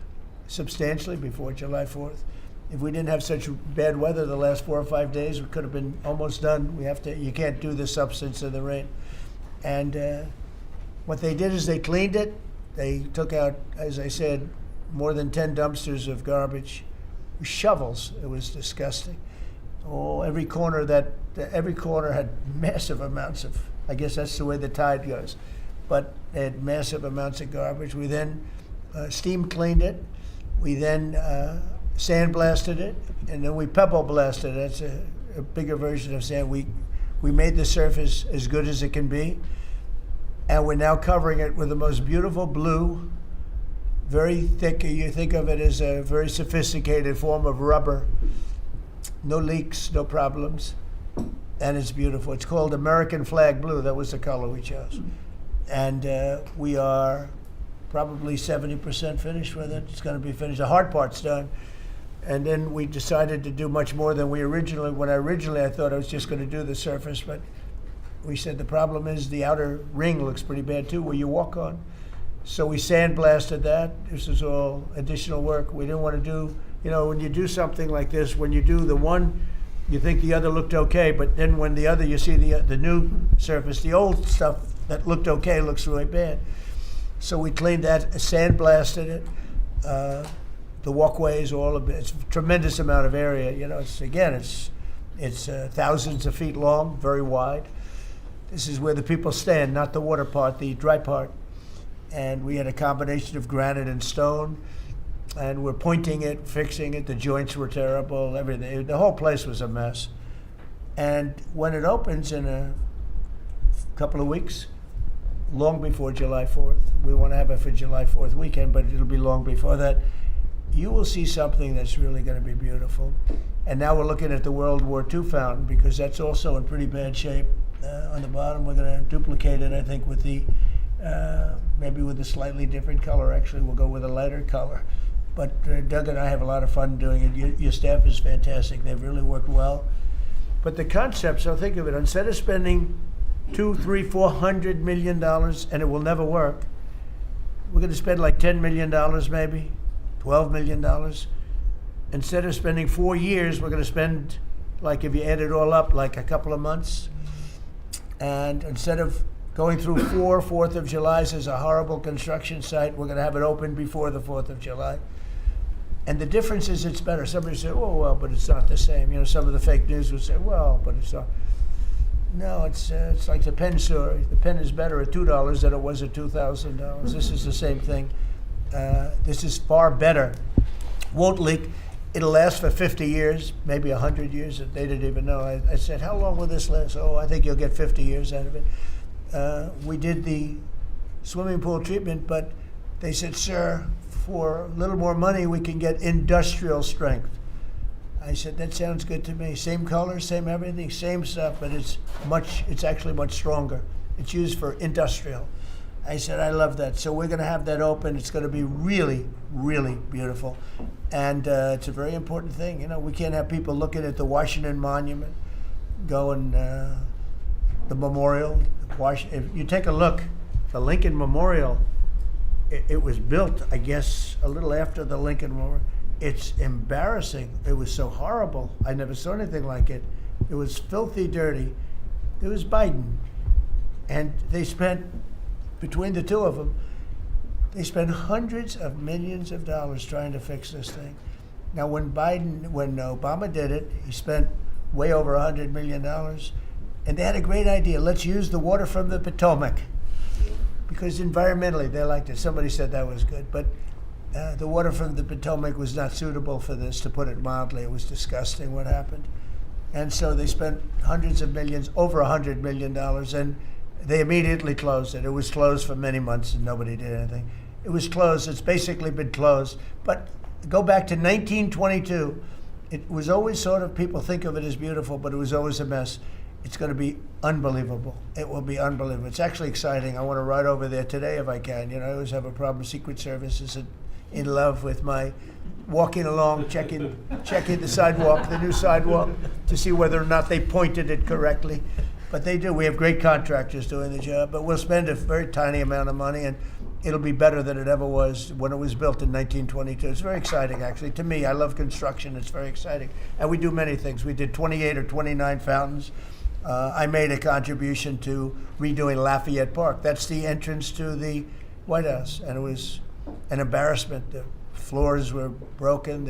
substantially before July 4th. If we didn't have such bad weather the last 4 or 5 days, we could have been almost done. You can't do the substance of the rain. And what they did is they cleaned it. They took out, as I said, more than 10 dumpsters of garbage, shovels. It was disgusting. Oh, every corner had massive amounts of, I guess that's the way the tide goes, but they had massive amounts of garbage. We then steam cleaned it. We then sandblasted it, and then we pebble blasted it. That's a bigger version of sand. We made the surface as good as it can be, and we're now covering it with the most beautiful blue, very thick. You think of it as a very sophisticated form of rubber. No leaks, no problems, and it's beautiful. It's called American Flag Blue. That was the color we chose. And we are probably 70% finished with it. It's going to be finished. The hard part's done. And then we decided to do much more than originally I thought I was just going to do the surface, but we said the problem is the outer ring looks pretty bad too, where you walk on. So we sandblasted that. This is all additional work. We didn't want to do, when you do something like this, when you do the one, you think the other looked okay, but then when the other, you see the new surface, the old stuff that looked okay looks really bad. So we cleaned that, sandblasted it. The walkways, all of it. It's a tremendous amount of area. It's thousands of feet long, very wide. This is where the people stand, not the water part, the dry part. And we had a combination of granite and stone, and we're pointing it, fixing it. The joints were terrible, everything. The whole place was a mess. And when it opens in a couple of weeks, long before July 4th, we want to have it for July 4th weekend, but it'll be long before that, you will see something that's really going to be beautiful. And now we're looking at the World War II fountain, because that's also in pretty bad shape. On the bottom, we're going to duplicate it, I think, with the maybe with a slightly different color. Actually, we'll go with a lighter color. But Doug and I have a lot of fun doing it. Your staff is fantastic. They've really worked well. But the concept, so think of it, instead of spending $200, $300, $400 million, and it will never work, we're going to spend like $10 million maybe, $12 million. Instead of spending 4 years, we're going to spend, like if you add it all up, like a couple of months. And instead of going through 4th of Julys as a horrible construction site, we're going to have it open before the 4th of July. And the difference is it's better. Somebody said, oh, well, but it's not the same. Some of the fake news would say, well, but it's not. No, it's like the pen story. The pen is better at $2 than it was at $2,000. This is the same thing. This is far better. Won't leak. It'll last for 50 years, maybe 100 years. They didn't even know. I said, how long will this last? Oh, I think you'll get 50 years out of it. We did the swimming pool treatment, but they said, sir, for a little more money, we can get industrial strength. I said, that sounds good to me. Same color, same everything, same stuff, but it's actually much stronger. It's used for industrial. I said, I love that. So we're going to have that open. It's going to be really, really beautiful. And it's a very important thing. We can't have people looking at the Washington Monument, going the memorial. If you take a look, the Lincoln Memorial, it was built, I guess, a little after the Lincoln Memorial. It's embarrassing. It was so horrible. I never saw anything like it. It was filthy dirty. It was Biden. And they spent, between the two of them, they spent hundreds of millions of dollars trying to fix this thing. Now, when Obama did it, he spent way over $100 million. And they had a great idea. Let's use the water from the Potomac. Because environmentally, they liked it. Somebody said that was good. But the water from the Potomac was not suitable for this, to put it mildly. It was disgusting what happened. And so they spent hundreds of millions, over $100 million. And They immediately closed it. It was closed for many months and nobody did anything. It was closed. It's basically been closed. But go back to 1922. It was always sort of, people think of it as beautiful, but it was always a mess. It's going to be unbelievable. It will be unbelievable. It's actually exciting. I want to ride over there today if I can. You know, I always have a problem. Secret Service is in love with my walking along, checking the sidewalk, the new sidewalk, to see whether or not they pointed it correctly. But they do. We have great contractors doing the job, but we'll spend a very tiny amount of money, and it'll be better than it ever was when it was built in 1922. It's very exciting, actually. To me, I love construction. It's very exciting. And we do many things. We did 28 or 29 fountains. I made a contribution to redoing Lafayette Park. That's the entrance to the White House, and it was an embarrassment. The floors were broken.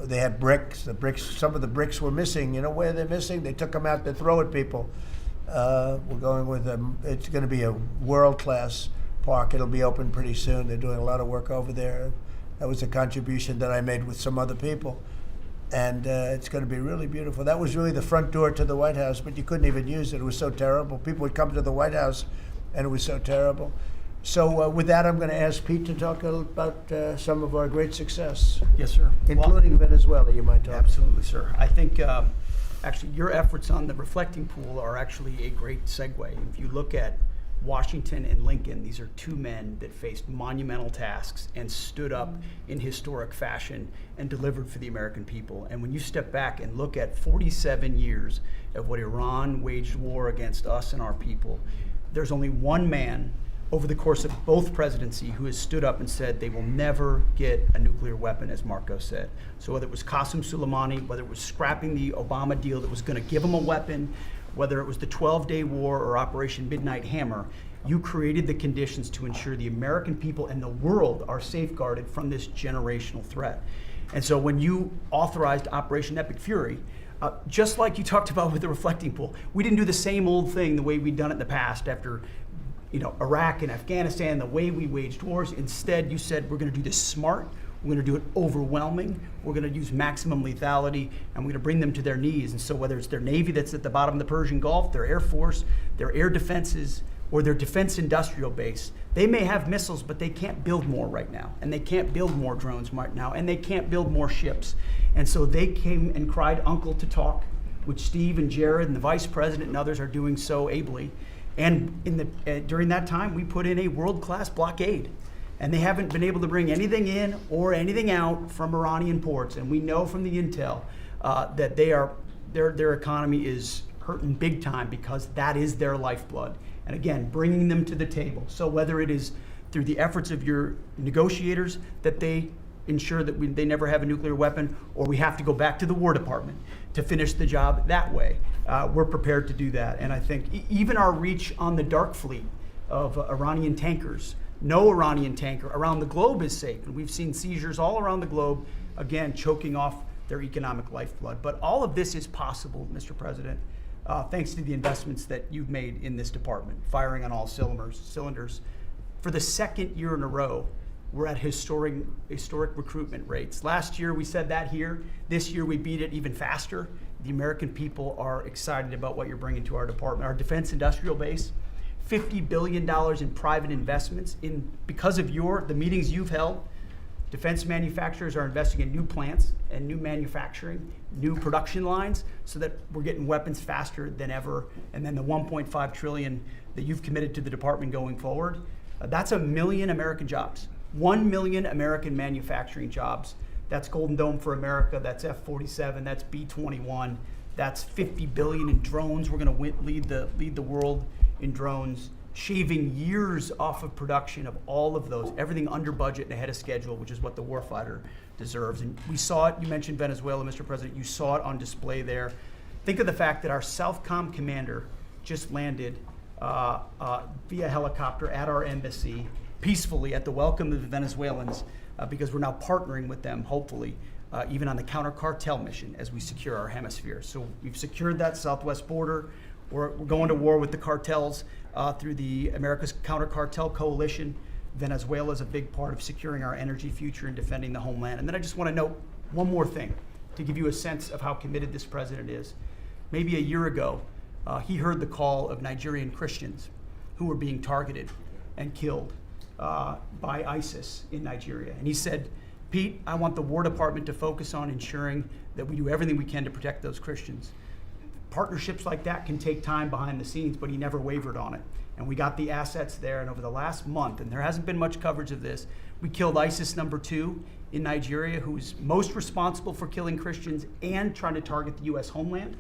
They had bricks. Some of the bricks were missing. You know where they're missing? They took them out to throw at people. We're going with them. It's going to be a world-class park. It'll be open pretty soon. They're doing a lot of work over there. That was a contribution that I made with some other people. And it's going to be really beautiful. That was really the front door to the White House, but you couldn't even use it. It was so terrible. People would come to the White House, and it was so terrible. So with that, I'm going to ask Pete to talk a little about some of our great success, Yes, sir. including Venezuela. You might talk. Absolutely, sir. I think actually your efforts on the reflecting pool are actually a great segue. If you look at Washington and Lincoln, these are two men that faced monumental tasks and stood up in historic fashion and delivered for the American people. And when you step back and look at 47 years of what Iran waged war against us and our people, there's only one man over the course of both presidency who has stood up and said they will never get a nuclear weapon, as Marco said. So whether it was Qasem Soleimani, whether it was scrapping the Obama deal that was going to give them a weapon, whether it was the 12-day war or Operation Midnight Hammer, you created the conditions to ensure the American people and the world are safeguarded from this generational threat. And so when you authorized Operation Epic Fury, just like you talked about with the reflecting pool, we didn't do the same old thing the way we'd done it in the past after Iraq and Afghanistan, the way we waged wars. Instead, you said we're going to do this smart, we're going to do it overwhelming, we're going to use maximum lethality, and we're going to bring them to their knees. And so whether it's their Navy that's at the bottom of the Persian Gulf, their Air Force, their air defenses, or their defense industrial base, they may have missiles, but they can't build more right now, and they can't build more drones right now, and they can't build more ships. And so they came and cried uncle to talk, which Steve and Jared and the vice president and others are doing so ably. And during that time, we put in a world-class blockade. And they haven't been able to bring anything in or anything out from Iranian ports. And we know from the intel that their economy is hurting big time because that is their lifeblood. And again, bringing them to the table. So whether it is through the efforts of your negotiators that they ensure that they never have a nuclear weapon, or we have to go back to the War Department to finish the job that way, we're prepared to do that. And I think even our reach on the dark fleet of Iranian tankers, no Iranian tanker around the globe is safe. And we've seen seizures all around the globe, again, choking off their economic lifeblood. But all of this is possible, Mr. President, thanks to the investments that you've made in this department, firing on all cylinders. For the second year in a row, we're at historic recruitment rates. Last year we said that here. This year we beat it even faster. The American people are excited about what you're bringing to our department. Our defense industrial base, $50 billion in private investments. Because of the meetings you've held, defense manufacturers are investing in new plants and new manufacturing, new production lines, so that we're getting weapons faster than ever. And then the $1.5 trillion that you've committed to the department going forward, that's 1 million American jobs. 1 million American manufacturing jobs. That's Golden Dome for America, that's F-47, that's B-21, that's $50 billion in drones. We're going to lead the world in drones, shaving years off of production of all of those, everything under budget and ahead of schedule, which is what the warfighter deserves. And we saw it, you mentioned Venezuela, Mr. President, you saw it on display there. Think of the fact that our Southcom commander just landed via helicopter at our embassy, peacefully at the welcome of the Venezuelans, because we're now partnering with them, hopefully, even on the counter-cartel mission as we secure our hemisphere. So we've secured that southwest border. We're going to war with the cartels through the America's Counter-Cartel Coalition. Venezuela is a big part of securing our energy future and defending the homeland. And then I just want to note one more thing to give you a sense of how committed this president is. Maybe a year ago, he heard the call of Nigerian Christians who were being targeted and killed by ISIS in Nigeria. And he said, Pete, I want the War Department to focus on ensuring that we do everything we can to protect those Christians. Partnerships like that can take time behind the scenes, but he never wavered on it. And we got the assets there, and over the last month, and there hasn't been much coverage of this, we killed ISIS #2 in Nigeria, who's most responsible for killing Christians and trying to target the U.S. homeland,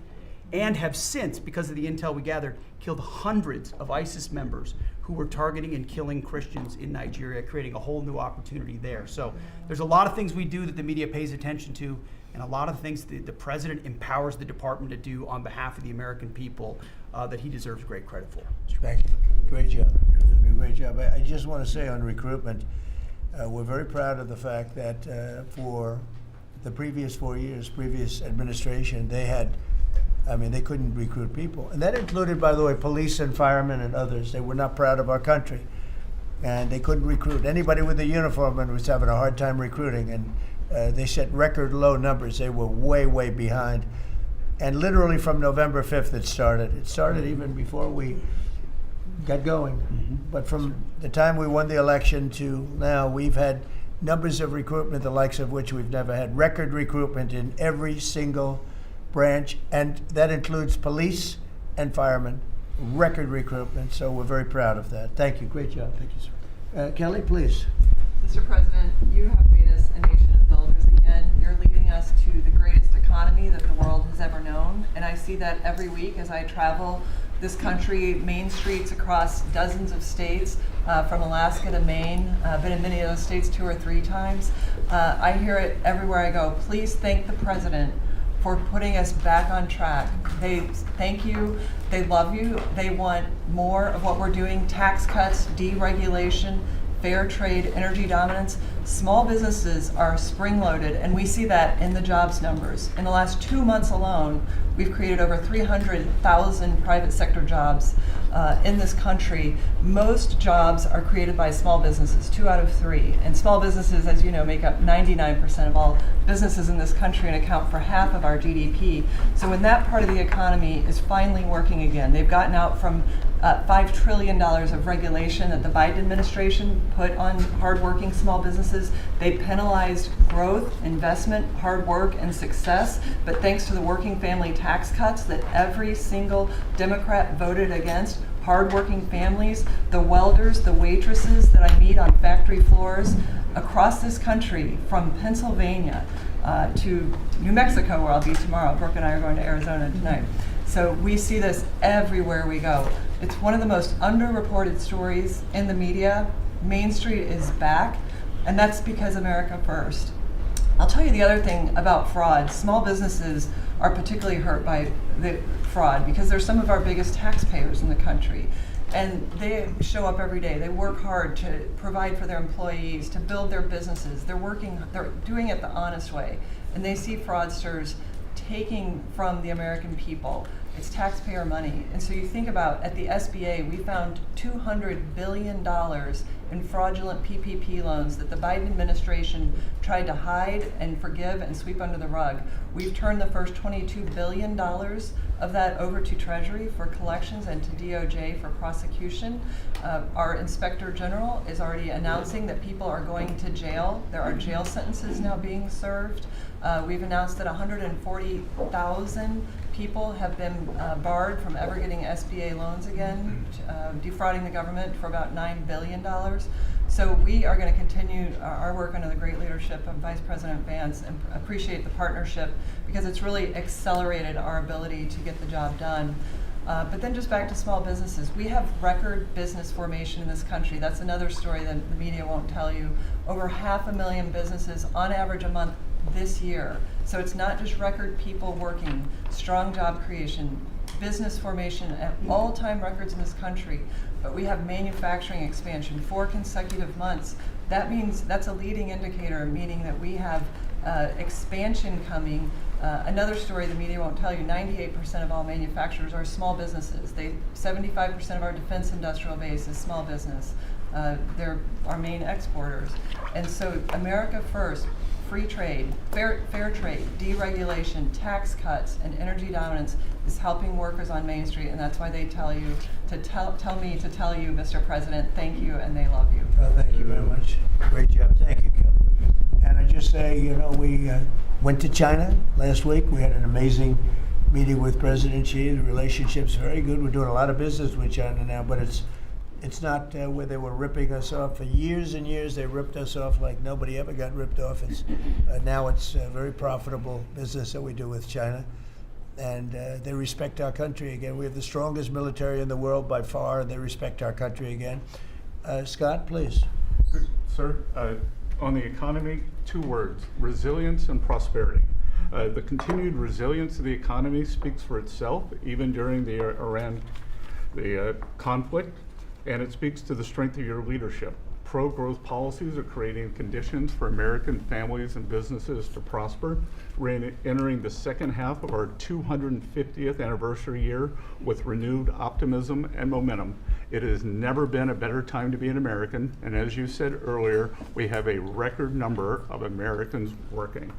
and have since, because of the intel we gathered, killed hundreds of ISIS members who were targeting and killing Christians in Nigeria, creating a whole new opportunity there. So there's a lot of things we do that the media pays attention to, and a lot of things the president empowers the department to do on behalf of the American people that he deserves great credit for. Thank you. Great job. You're doing a great job. I just want to say on recruitment, we're very proud of the fact that for the previous 4 years, previous administration, they couldn't recruit people. And that included, by the way, police and firemen and others. They were not proud of our country. And they couldn't recruit. Anybody with a uniform and was having a hard time recruiting. And they set record low numbers. They were way, way behind. And literally from November 5th it started. It started even before we got going. Mm-hmm. But from the time we won the election to now, we've had numbers of recruitment, the likes of which we've never had. Record recruitment in every single branch, and that includes police and firemen. Record recruitment, so we're very proud of that. Thank you. Great job. Thank you, sir. Kelly, please. Mr. President, you have made us a nation of builders again. You're leading us to the greatest economy that the world has ever known, and I see that every week as I travel this country, main streets across dozens of states, from Alaska to Maine. I've been in many of those states 2 or 3 times. I hear it everywhere I go. Please thank the president for putting us back on track. They thank you, they love you, they want more of what we're doing: tax cuts, deregulation, fair trade, energy dominance. Small businesses are spring-loaded, and we see that in the jobs numbers. In the last 2 months alone, we've created over 300,000 private sector jobs in this country. Most jobs are created by small businesses, 2 out of 3. And small businesses, as you know, make up 99% of all businesses in this country and account for half of our GDP. So when that part of the economy is finally working again, they've gotten out from $5 trillion of regulation that the Biden administration put on hardworking small businesses. They penalized growth, investment, hard work, and success. But thanks to the working family tax cuts that every single Democrat voted against, hardworking families, the welders, the waitresses that I meet on factory floors across this country, from Pennsylvania to New Mexico, where I'll be tomorrow. Brooke and I are going to Arizona tonight. So we see this everywhere we go. It's one of the most underreported stories in the media. Main Street is back, and that's because America first. I'll tell you the other thing about fraud. Small businesses are particularly hurt by the fraud because they're some of our biggest taxpayers in the country. And they show up every day. They work hard to provide for their employees, to build their businesses. They're doing it the honest way. And they see fraudsters taking from the American people. It's taxpayer money. And so you think about, at the SBA, we found $200 billion in fraudulent PPP loans that the Biden administration tried to hide and forgive and sweep under the rug. We've turned the first $22 billion of that over to Treasury for collections and to DOJ for prosecution. Our Inspector General is already announcing that people are going to jail. There are jail sentences now being served. We've announced that 140,000 people have been barred from ever getting SBA loans again, defrauding the government for about $9 billion. So we are going to continue our work under the great leadership of Vice President Vance and appreciate the partnership because it's really accelerated our ability to get the job done. But then just back to small businesses. We have record business formation in this country. That's another story that the media won't tell you. Over 500,000 businesses on average a month this year. So it's not just record people working, strong job creation, business formation at all-time records in this country, but we have manufacturing expansion 4 consecutive months. That means that's a leading indicator, meaning that we have expansion coming. Another story the media won't tell you, 98% of all manufacturers are small businesses. 75% of our defense industrial base is small business. They're our main exporters. And so America first, free trade, fair trade, deregulation, tax cuts, and energy dominance. is helping workers on Main Street, and that's why they tell you to tell me to tell you, Mr. President, thank you, and they love you. Oh, thank you very much. Great job. Thank you, Kelly. And I just say, you know, we went to China last week. We had an amazing meeting with President Xi. The relationship's very good. We're doing a lot of business with China now, but it's not where they were ripping us off for years and years. They ripped us off like nobody ever got ripped off. It's now it's a very profitable business that we do with China, and they respect our country again. We have the strongest military in the world by far, and they respect our country again. Scott, please. Sir, on the economy, 2 words: resilience and prosperity. The continued resilience of the economy speaks for itself, even during the Iran conflict. And it speaks to the strength of your leadership. Pro-growth policies are creating conditions for American families and businesses to prosper. We're entering the second half of our 250th anniversary year with renewed optimism and momentum. It has never been a better time to be an American, and as you said earlier, we have a record number of Americans working.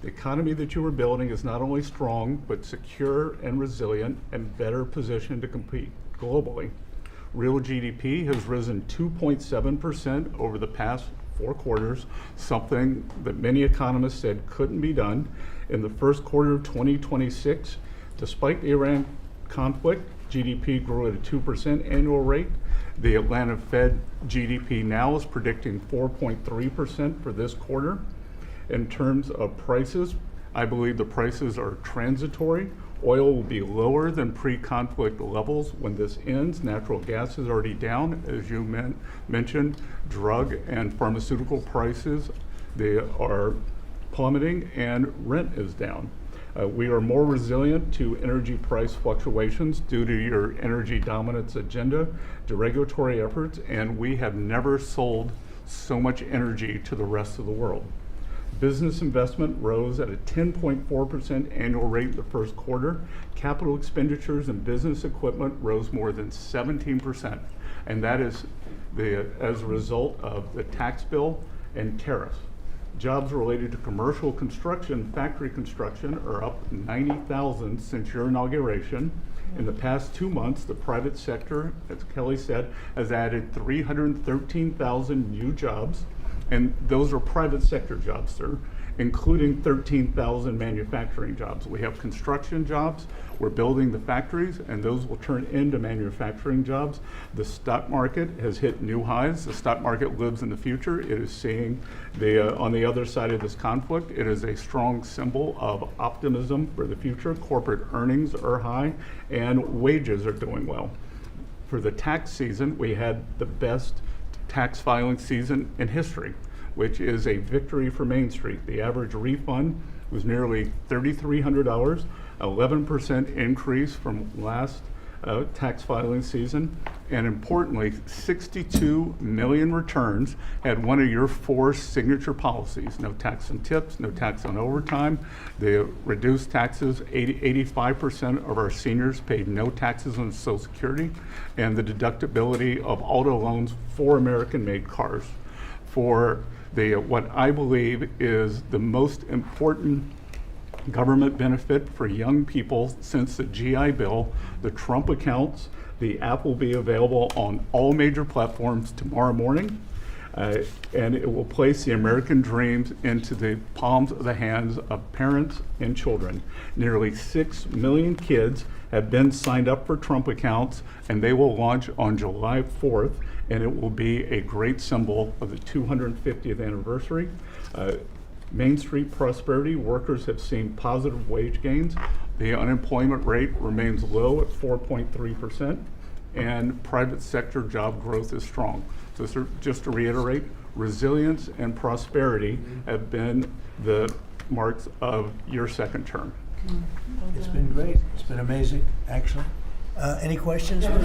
The economy that you are building is not only strong, but secure and resilient and better positioned to compete globally. Real GDP has risen 2.7% over the past 4 quarters, something that many economists said couldn't be done. In the first quarter of 2026, despite the Iran conflict, GDP grew at a 2% annual rate. The Atlanta Fed GDP now is predicting 4.3% for this quarter. In terms of prices, I believe the prices are transitory. Oil will be lower than pre-conflict levels when this ends. Natural gas is already down, as you mentioned. Drug and pharmaceutical prices, they are plummeting, and rent is down. We are more resilient to energy price fluctuations due to your energy dominance agenda, to regulatory efforts, and we have never sold so much energy to the rest of the world. Business investment rose at a 10.4% annual rate in the first quarter. Capital expenditures and business equipment rose more than 17%, and that is as a result of the tax bill and tariffs. Jobs related to commercial construction, factory construction, are up 90,000 since your inauguration. In the past 2 months, the private sector, as Kelly said, has added 313,000 new jobs. And those are private sector jobs, sir, including 13,000 manufacturing jobs. We have construction jobs, we're building the factories, and those will turn into manufacturing jobs. The stock market has hit new highs. The stock market lives in the future. It is seeing on the other side of this conflict, it is a strong symbol of optimism for the future. Corporate earnings are high, and wages are doing well. For the tax season, we had the best tax filing season in history, which is a victory for Main Street. The average refund was nearly $3,300, 11% increase from last tax filing season. And importantly, 62 million returns had one of your 4 signature policies: no tax on tips, no tax on overtime. They reduced taxes. 85% of our seniors paid no taxes on Social Security, and the deductibility of auto loans for American-made cars. For what I believe is the most important government benefit for young people since the GI Bill, the Trump accounts. The app will be available on all major platforms tomorrow morning, and it will place the American dreams into the palms of the hands of parents and children. Nearly 6 million kids have been signed up for Trump accounts, and they will launch on July 4th, and it will be a great symbol of the 250th anniversary. Main Street prosperity, workers have seen positive wage gains. The unemployment rate remains low at 4.3%, and private sector job growth is strong. So sir, just to reiterate, resilience and prosperity have been the marks of your second term. It's been great. It's been amazing, actually. Any questions? Thank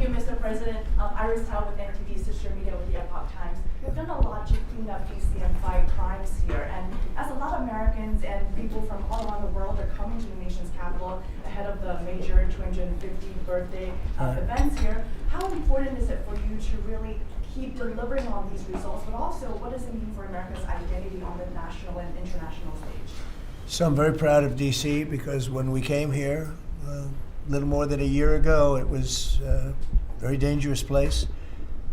you, Mr. President. Iris Tao with NTV Sister Media with the Epoch Times. We've done a lot to clean up DC and fight crimes here, and as a lot of Americans and people from all around the world are coming to the nation's capital ahead of the major 250th birthday events here, how important is it for you to really keep delivering on these results, but also what does it mean for America's identity on the national and international stage? So I'm very proud of DC because when we came here a little more than a year ago, it was a very dangerous place,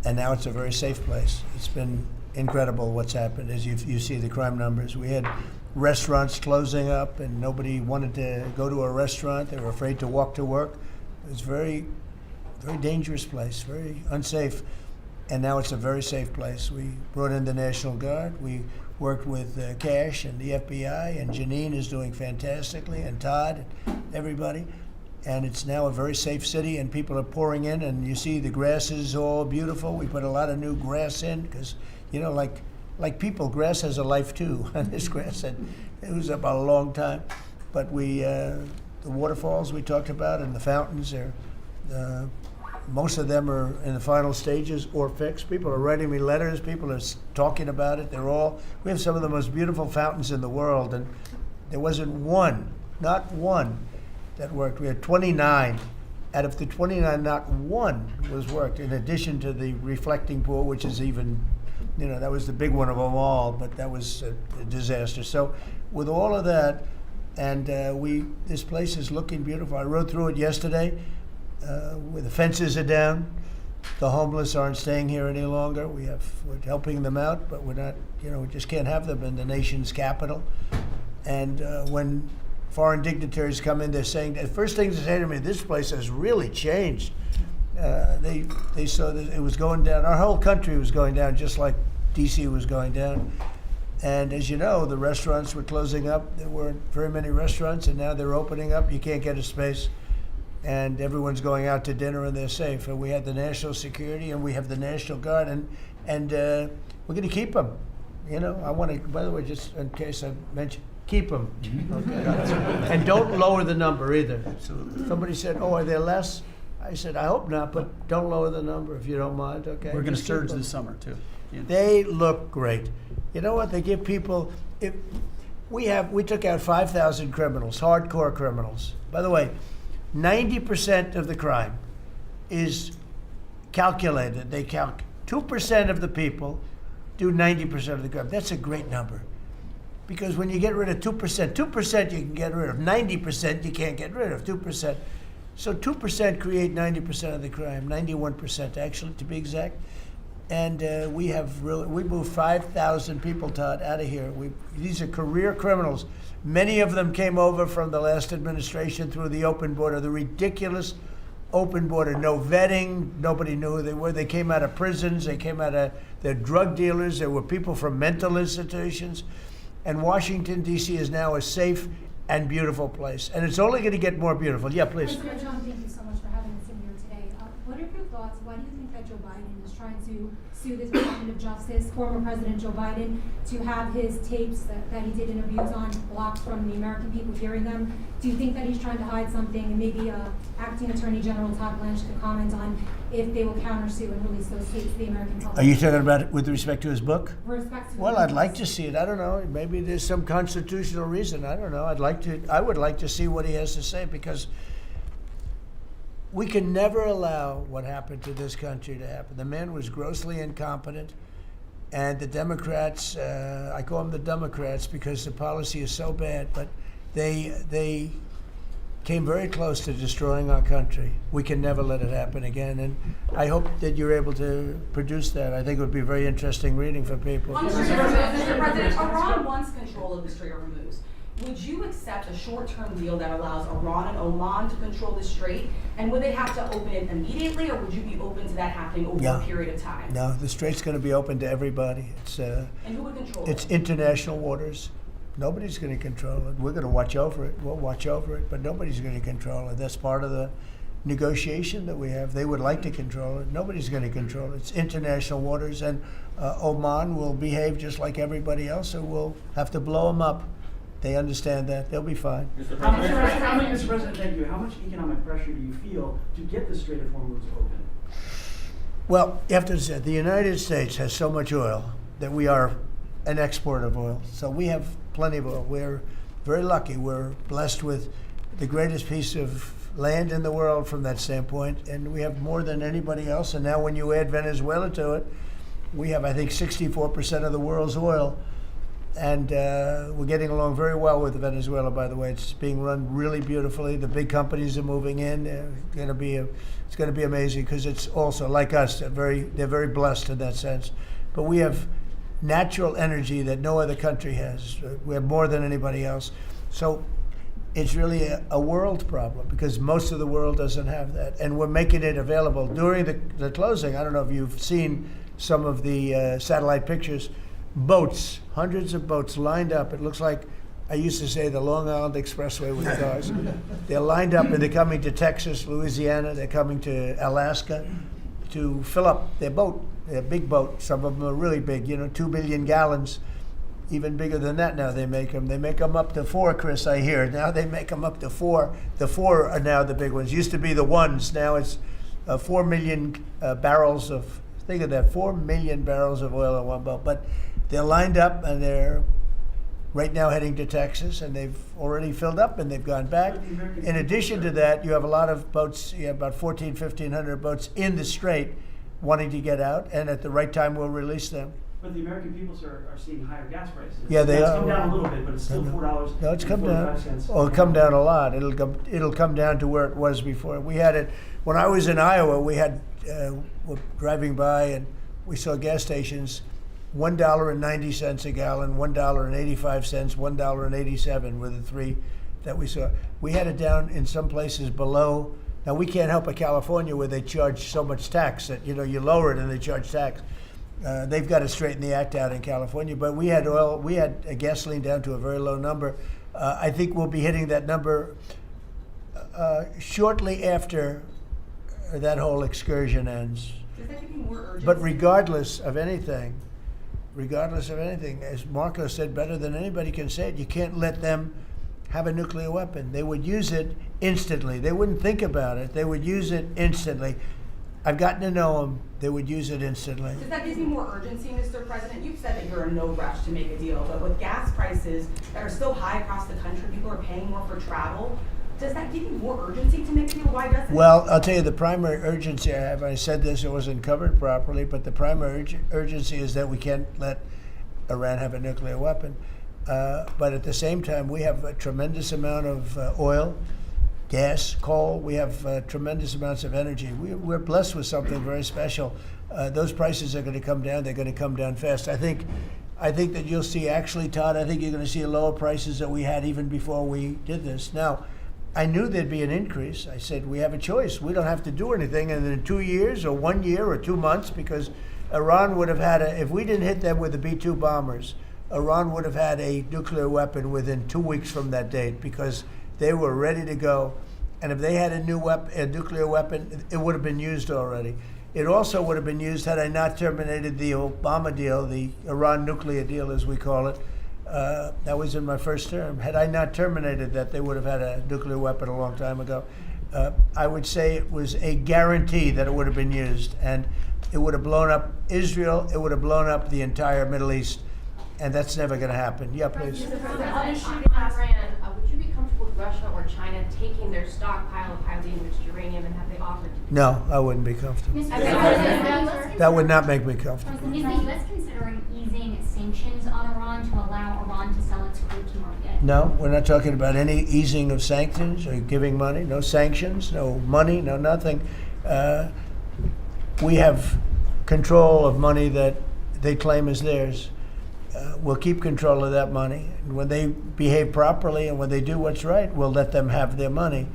and now it's a very safe place. It's been incredible what's happened as you see the crime numbers. We had restaurants closing up and nobody wanted to go to a restaurant. They were afraid to walk to work. It was very, very dangerous place, very unsafe. And now it's a very safe place. We brought in the National Guard. We worked with Cash and the FBI, and Janine is doing fantastically, and Todd, and everybody. And it's now a very safe city, and people are pouring in, and you see the grass is all beautiful. We put a lot of new grass in because, you know, like people, grass has a life too. And this grass it was up a long time. But the waterfalls we talked about and the fountains, most of them are in the final stages or fixed. People are writing me letters. People are talking about it. We have some of the most beautiful fountains in the world, and there wasn't one, not one, that worked. We had 29. Out of the 29, not one was worked, in addition to the reflecting pool, which is even, you know, that was the big one of them all, but that was a disaster. So with all of that, and this place is looking beautiful. I rode through it yesterday. Where the fences are down, the homeless aren't staying here any longer. We're helping them out, but we're not, you know, we just can't have them in the nation's capital. And when foreign dignitaries come in, they're saying, the first thing they say to me, this place has really changed. They saw that it was going down, our whole country was going down just like DC was going down. And as you know, the restaurants were closing up. There weren't very many restaurants, and now they're opening up. You can't get a space. And everyone's going out to dinner and they're safe. And we have the national security and we have the National Guard, and we're going to keep them. You know, I want to, by the way, just in case I mentioned, keep them. Okay? And don't lower the number either. Absolutely. Somebody said, oh, are there less? I said, I hope not, but don't lower the number if you don't mind, okay? We're going to Just keep surge them. this summer, too. Yeah. They look great. You know what? They give people, we took out 5,000 criminals, hardcore criminals. By the way, 90% of the crime is calculated. 2% of the people do 90% of the crime. That's a great number. Because when you get rid of 2% you can get rid of. 90% you can't get rid of, 2%. So 2% create 90% of the crime, 91% actually, to be exact. And we moved 5,000 people, Todd, out of here. These are career criminals. Many of them came over from the last administration through the open border, the ridiculous open border, no vetting, nobody knew who they were. They came out of prisons, they're drug dealers, there were people from mental institutions. And Washington, D.C. is now a safe and beautiful place. And it's only going to get more beautiful. Yeah, please. President Trump, thank you so much for having us in here today. What are your thoughts? Why do you think that Joe Biden is trying to sue the Department of Justice, former President Joe Biden, to have his tapes that he did interviews on blocked from the American people hearing them? Do you think that he's trying to hide something? And maybe Acting Attorney General Todd Blanche could comment on if they will countersue and release those tapes to the American public. Are you talking about it with respect to his book? With respect to Well, I'd like to see it. I don't know. Maybe there's some constitutional reason. I don't know. I would like to see what he has to say, because we can never allow what happened to this country to happen. The man was grossly incompetent, and the Democrats, I call them the Democrats because the policy is so bad, but they came very close to destroying our country. We can never let it happen again, and I hope that you're able to produce that. I think it would be very interesting reading for people. Mr. President, Iran wants control of the Strait of Hormuz. Would you accept a short-term deal that allows Iran and Oman to control the strait? And would they have to open it immediately, or would you be open to that happening over a period of time? No, the strait's going to be open to everybody. And who would control it? It's international waters. Nobody's going to control it. We're going to watch over it. We'll watch over it, but nobody's going to control it. That's part of the negotiation that we have. They would like to control it. Nobody's going to control it. It's international waters, and Oman will behave just like everybody else, so we'll have to blow them up. They understand that. They'll be fine. Mr. President, thank you. How much economic pressure do you feel to get the Strait of Hormuz open? Well, you have to say, the United States has so much oil that we are an exporter of oil. So we have plenty of oil. We're very lucky. We're blessed with the greatest piece of land in the world from that standpoint, and we have more than anybody else. And now when you add Venezuela to it, we have, I think, 64% of the world's oil. And we're getting along very well with Venezuela, by the way. It's being run really beautifully. The big companies are moving in. It's going to be amazing because it's also like us. They're very blessed in that sense. But we have natural energy that no other country has. We have more than anybody else. So it's really a world problem because most of the world doesn't have that. And we're making it available. During the closing, I don't know if you've seen some of the satellite pictures, boats, hundreds of boats lined up. It looks like, I used to say, the Long Island Expressway with the cars. They're lined up and they're coming to Texas, Louisiana, they're coming to Alaska to fill up their boat, their big boat. Some of them are really big, 2 billion gallons. Even bigger than that now they make them. They make them up to 4, Chris, I hear. Now they make them up to 4. The 4 are now the big ones. Used to be the ones. Now it's 4 million barrels of, think of that, 4 million barrels of oil in one boat. But they're lined up and they're right now heading to Texas, and they've already filled up and they've gone back. In addition to that, you have a lot of boats, you have about 1,500 boats in the strait wanting to get out, and at the right time we'll release them. But the American people, sir, are seeing higher gas prices. Yeah, they It's are. come down a little bit, but it's still $4. No, it's come down. 45 Oh, it'll come down a lot. It'll come down to where it was before. We had it when I was in Iowa. We had we're driving by and we saw gas stations, $1.90 a gallon, $1.85, $1.87 were the three that we saw. We had it down in some places below. Now we can't help but California where they charge so much tax that you lower it and they charge tax. They've got to straighten the act out in California, but we had gasoline down to a very low number. I think we'll be hitting that number shortly after that whole excursion ends. Does that give you more urgency? But regardless of anything, as Marco said better than anybody can say it, you can't let them have a nuclear weapon. They would use it instantly. They wouldn't think about it. They would use it instantly. I've gotten to know them. They would use it instantly. Does that give you more urgency, Mr. President? You've said that you're in no rush to make a deal, but with gas prices that are so high across the country, people are paying more for travel. Does that give you more urgency to make a deal? Why doesn't it? Well, I'll tell you the primary urgency I have. I said this, it wasn't covered properly, but the primary urgency is that we can't let Iran have a nuclear weapon. But at the same time, we have a tremendous amount of oil, gas, coal. We have tremendous amounts of energy. We're blessed with something very special. Those prices are going to come down. They're going to come down fast. I think that you'll see, actually, Todd, I think you're going to see lower prices that we had even before we did this. Now, I knew there'd be an increase. I said, we have a choice. We don't have to do anything. And in 2 years or 1 year or 2 months, because Iran would have had if we didn't hit them with the B-2 bombers, Iran would have had a nuclear weapon within 2 weeks from that date because they were ready to go. And if they had a nuclear weapon, it would have been used already. It also would have been used had I not terminated the Obama deal, the Iran nuclear deal, as we call it. That was in my first term. Had I not terminated that, they would have had a nuclear weapon a long time ago. I would say it was a guarantee that it would have been used. And it would have blown up Israel. It would have blown up the entire Middle East. And that's never going to happen. Yeah, please. Mr. President, on Iran, would you be comfortable with Russia or China taking their stockpile of highly enriched uranium, and have they offered to? No, I wouldn't be comfortable. Mr. President, That would not make me comfortable. is the U.S. considering easing sanctions on Iran to allow Iran to sell its crude to market? No, we're not talking about any easing of sanctions or giving money. No sanctions, no money, no nothing. We have control of money that they claim is theirs. We'll keep control of that money. And when they behave properly and when they do what's right, we'll let them have their money.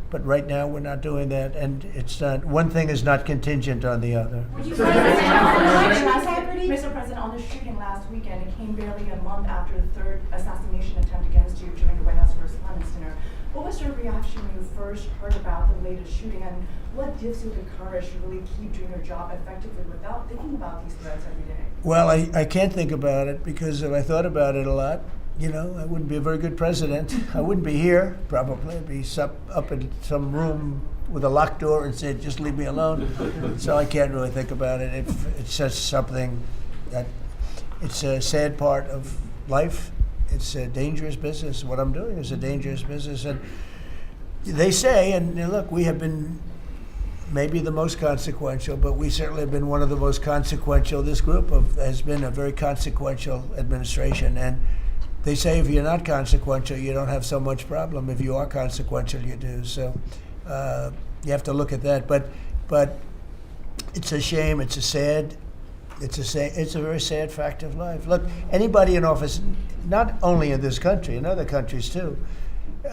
But right now, we're not doing that, and it's not. One thing is not contingent on the other. Mr. President, on the shooting last weekend, it came barely a month after the third assassination attempt against you during the White House Correspondents' Dinner. What was your reaction when you first heard about the latest shooting, and what gives you the courage to really keep doing your job effectively without thinking about these threats every day? Well, I can't think about it because if I thought about it a lot, I wouldn't be a very good president. I wouldn't be here, probably. I'd be up in some room with a locked door and said, just leave me alone. So I can't really think about it. It's just something that, it's a sad part of life. It's a dangerous business. What I'm doing is a dangerous business. And they say, and look, we have been maybe the most consequential, but we certainly have been one of the most consequential. This group has been a very consequential administration, and they say if you're not consequential, you don't have so much problem. If you are consequential, you do. So you have to look at that. But it's a shame. It's a very sad fact of life. Look, anybody in office, not only in this country, in other countries too,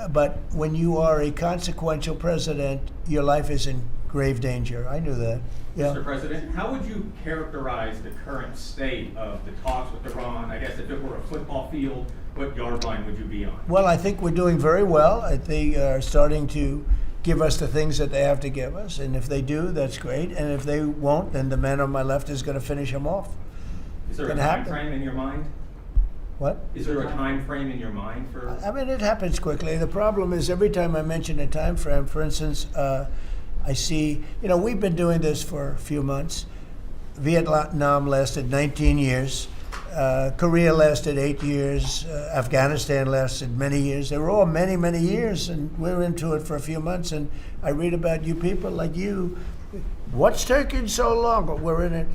but when you are a consequential president, your life is in grave danger. I knew that. Yeah. Mr. President, how would you characterize the current state of the talks with Iran? I guess if it were a football field, what yard line would you be on? Well, I think we're doing very well. They are starting to give us the things that they have to give us, and if they do, that's great. And if they won't, then the man on my left is going to finish them off. Is there a time frame in your mind? What? Is there a time frame in your mind for? I mean, it happens quickly. The problem is every time I mention a time frame, for instance, I see, we've been doing this for a few months. Vietnam lasted 19 years. Korea lasted 8 years. Afghanistan lasted many years. They were all many, many years, and we're into it for a few months. And I read about you people like you. What's taking so long? But we're in it.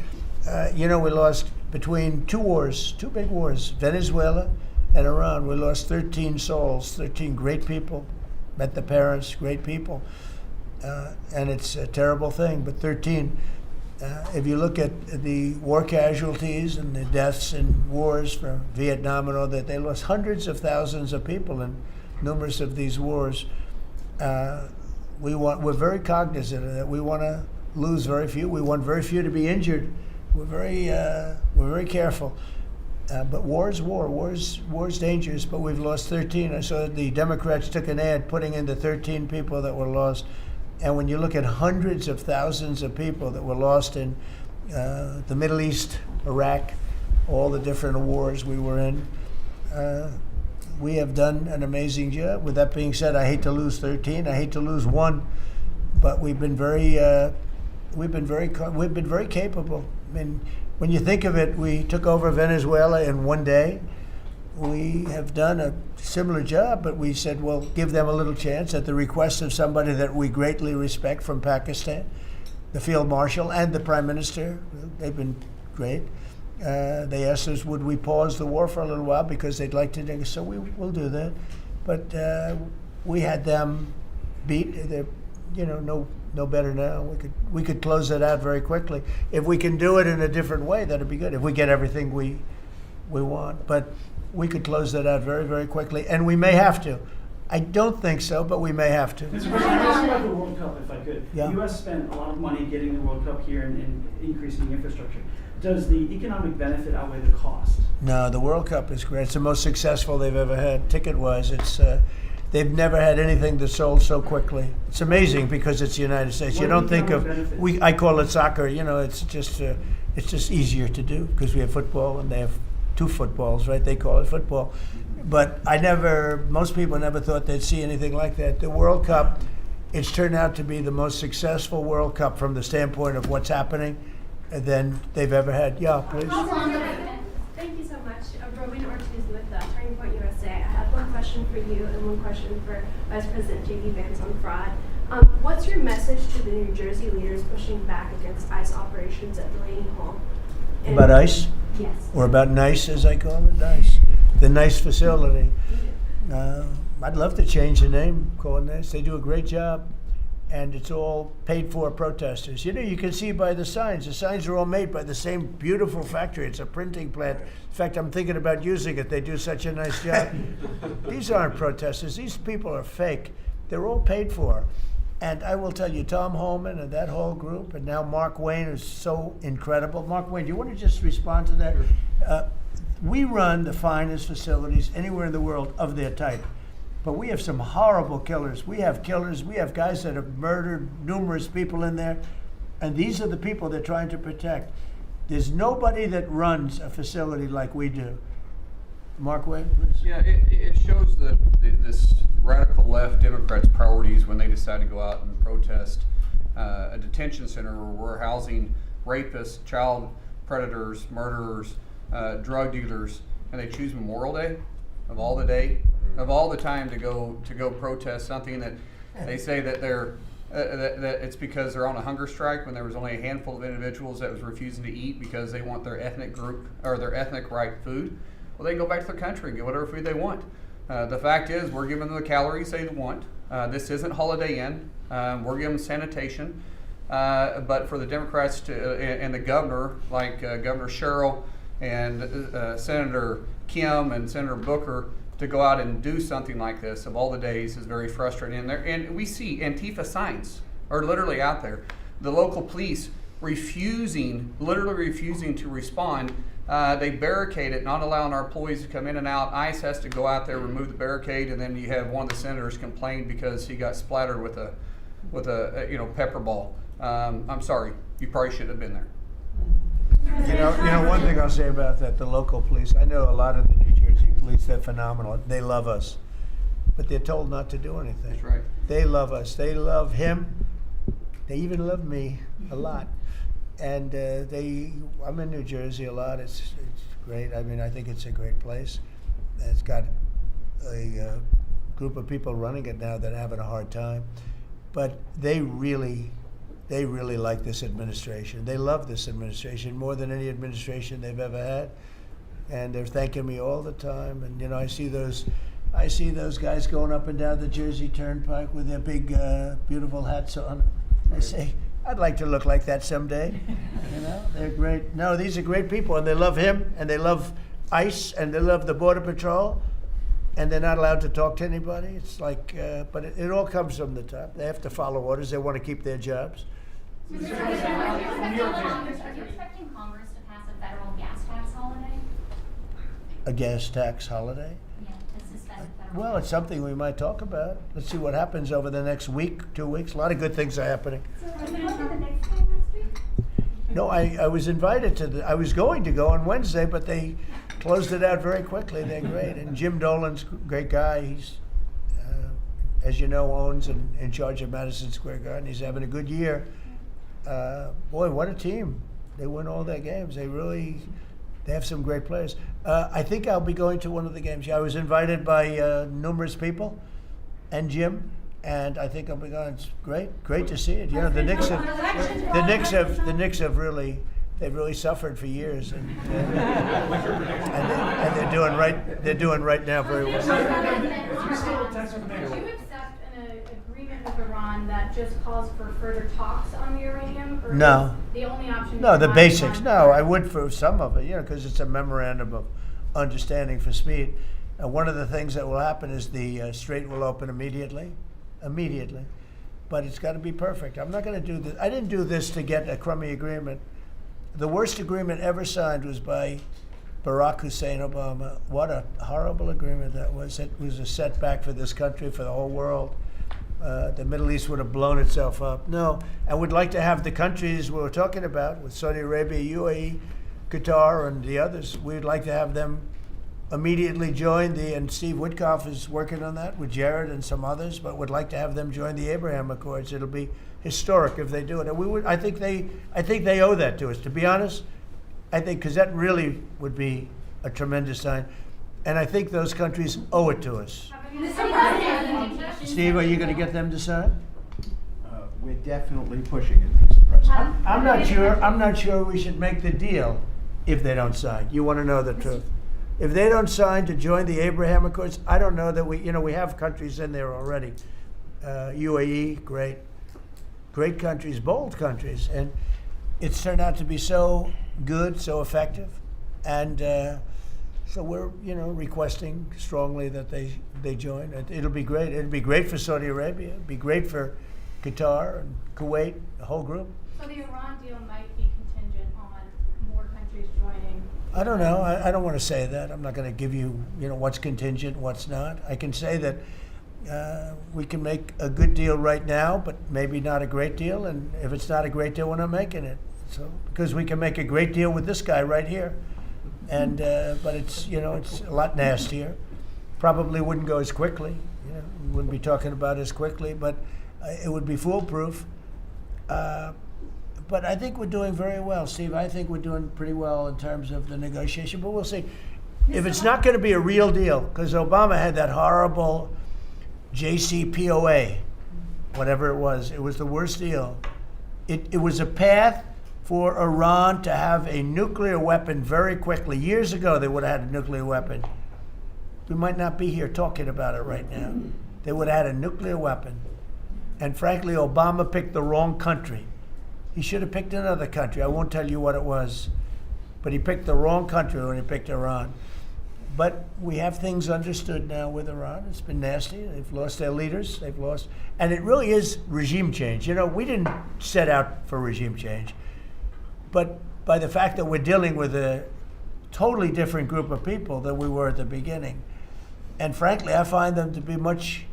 We lost between two big wars, Venezuela and Iran. We lost 13 souls, 13 great people. Met the parents, great people. And it's a terrible thing, but 13. If you look at the war casualties and the deaths in wars from Vietnam and all that, they lost hundreds of thousands of people in numerous of these wars. We're very cognizant of that. We want to lose very few. We want very few to be injured. We're very careful. But war is war. War's dangerous. But we've lost 13. I saw the Democrats took an ad putting in the 13 people that were lost. And when you look at hundreds of thousands of people that were lost in the Middle East, Iraq, all the different wars we were in, we have done an amazing job. With that being said, I hate to lose 13. I hate to lose one, but we've been very capable. I mean, when you think of it, we took over Venezuela in one day. We have done a similar job, but we said, well, give them a little chance at the request of somebody that we greatly respect from Pakistan, the Field Marshal and the Prime Minister. They've been great. They asked us, would we pause the war for a little while because they'd like to, so we'll do that. But we had them beat. They're, no better now. We could close that out very quickly. If we can do it in a different way, that'd be good. If we get everything we want. But we could close that out very, very quickly, and we may have to. I don't think so, but we may have to. Mr. President, ask about the World Cup, if I could. Yeah. The U.S. spent a lot of money getting the World Cup here and increasing the infrastructure. Does the economic benefit outweigh the cost? No, the World Cup is great. It's the most successful they've ever had, ticket-wise. They've never had anything that sold so quickly. It's amazing because it's the United States. You don't think of I call it soccer. It's just easier to do because we have football and they have 2 footballs, right? They call it football. But most people never thought they'd see anything like that. The World Cup, it's turned out to be the most successful World Cup from the standpoint of what's happening than they've ever had. Yeah, please. Thank you so much. Rowan Ortiz with Turning Point USA. I have one question for you and one question for Vice President J.D. Vance on fraud. What's your message to the New Jersey leaders pushing back against ICE operations at Delaney Hall? About ICE? Yes. Or about NICE, as I call it, NICE. The NICE facility. I'd love to change the name, call it NICE. They do a great job, and it's all paid for protesters. You can see by the signs. The signs are all made by the same beautiful factory. It's a printing plant. In fact, I'm thinking about using it. They do such a nice job. These aren't protesters. These people are fake. They're all paid for. And I will tell you, Tom Holman and that whole group, and now Mark Wayne is so incredible. Mark Wayne, do you want to just respond to that? We run the finest facilities anywhere in the world of their type. But we have some horrible killers. We have killers. We have guys that have murdered numerous people in there. And these are the people they're trying to protect. There's nobody that runs a facility like we do. Mark Wayne, please. Yeah, it shows this radical left Democrats' priorities when they decide to go out and protest a detention center where we're housing rapists, child predators, murderers, drug dealers, and they choose Memorial Day of all the time to go protest something that they say that they're that it's because they're on a hunger strike when there was only a handful of individuals that was refusing to eat because they want their ethnic group or their ethnic right food. Well, they can go back to their country and get whatever food they want. The fact is, we're giving them the calories they want. This isn't Holiday Inn. We're giving them sanitation. But for the Democrats and the governor, like Governor Sherrill and Senator Kim and Senator Booker, to go out and do something like this of all the days is very frustrating. And we see Antifa signs are literally out there. The local police literally refusing to respond. They barricade it, not allowing our employees to come in and out. ICE has to go out there, remove the barricade, and then you have one of the senators complain because he got splattered with a pepper ball. I'm sorry, you probably shouldn't have been there. You know, one thing I'll say about that, the local police, I know a lot of the New Jersey police, they're phenomenal. They love us, but they're told not to do anything. That's right. They love us. They love him. They even love me a lot. And I'm in New Jersey a lot. It's great. I mean, I think it's a great place. It's got a group of people running it now that are having a hard time. But they really like this administration. They love this administration more than any administration they've ever had. And they're thanking me all the time. And, you know, I see those guys going up and down the Jersey Turnpike with their big, beautiful hats on. I say, I'd like to look like that someday. You know, they're great. No, these are great people, and they love him, and they love ICE, and they love the Border Patrol, and they're not allowed to talk to anybody. It's like, but it all comes from the top. They have to follow orders. They want to keep their jobs. Are you expecting Congress to pass a federal gas tax holiday? A gas tax holiday? Yeah, to suspend federal. Well, it's something we might talk about. Let's see what happens over the next week, 2 weeks. A lot of good things are happening. So are you going to the next game next week? No, I was invited to I was going to go on Wednesday, but they closed it out very quickly. They're great. And Jim Dolan's a great guy. He's, as you know, owns and in charge of Madison Square Garden. He's having a good year. Boy, what a team. They win all their games. They have some great players. I think I'll be going to one of the games. Yeah, I was invited by numerous people and Jim, and I think I'll be going. It's great to see it. You know, the Knicks have really suffered for years, and they're doing right. They're doing right now very well. Would you accept an agreement with Iran that just calls for further talks on the uranium? Or No. is the only option? No, to the not basics. Iran No, I first? would for some of it, you know, because it's a memorandum of understanding for speed. One of the things that will happen is the Strait will open immediately, but it's got to be perfect. I'm not going to do this. I didn't do this to get a crummy agreement. The worst agreement ever signed was by Barack Hussein Obama. What a horrible agreement that was. It was a setback for this country, for the whole world. The Middle East would have blown itself up. No, I would like to have the countries we were talking about with Saudi Arabia, UAE, Qatar, and the others. We'd like to have them immediately join and Steve Witkoff is working on that with Jared and some others, but would like to have them join the Abraham Accords. It'll be historic if they do it. And I think they owe that to us, to be honest. I think, because that really would be a tremendous sign. And I think those countries owe it to us. Steve, are you going to get them to sign? We're definitely pushing it, Mr. President. I'm not sure we should make the deal if they don't sign. You want to know the truth. If they don't sign to join the Abraham Accords, I don't know that we have countries in there already. UAE, great countries, bold countries, and it's turned out to be so good, so effective, and so we're requesting strongly that they join. It'll be great. It'll be great for Saudi Arabia. It'll be great for Qatar and Kuwait, the whole group. So the Iran deal might be contingent on more countries joining. I don't know. I don't want to say that. I'm not going to give you, what's contingent, what's not. I can say that we can make a good deal right now, but maybe not a great deal. And if it's not a great deal, we're not making it. So because we can make a great deal with this guy right here, and but it's it's a lot nastier. Probably wouldn't go as quickly. We wouldn't be talking about as quickly, but it would be foolproof. But I think we're doing very well, Steve. I think we're doing pretty well in terms of the negotiation, but we'll see. If it's not going to be a real deal, because Obama had that horrible JCPOA, whatever it was. It was the worst deal. It was a path for Iran to have a nuclear weapon very quickly. Years ago, they would have had a nuclear weapon. We might not be here talking about it right now. They would have had a nuclear weapon. And frankly, Obama picked the wrong country. He should have picked another country. I won't tell you what it was. But he picked the wrong country when he picked Iran. But we have things understood now with Iran. It's been nasty. They've lost their leaders. They've lost. And it really is regime change. You know, we didn't set out for regime change. But by the fact that we're dealing with a totally different group of people than we were at the beginning. And frankly, I find them to be much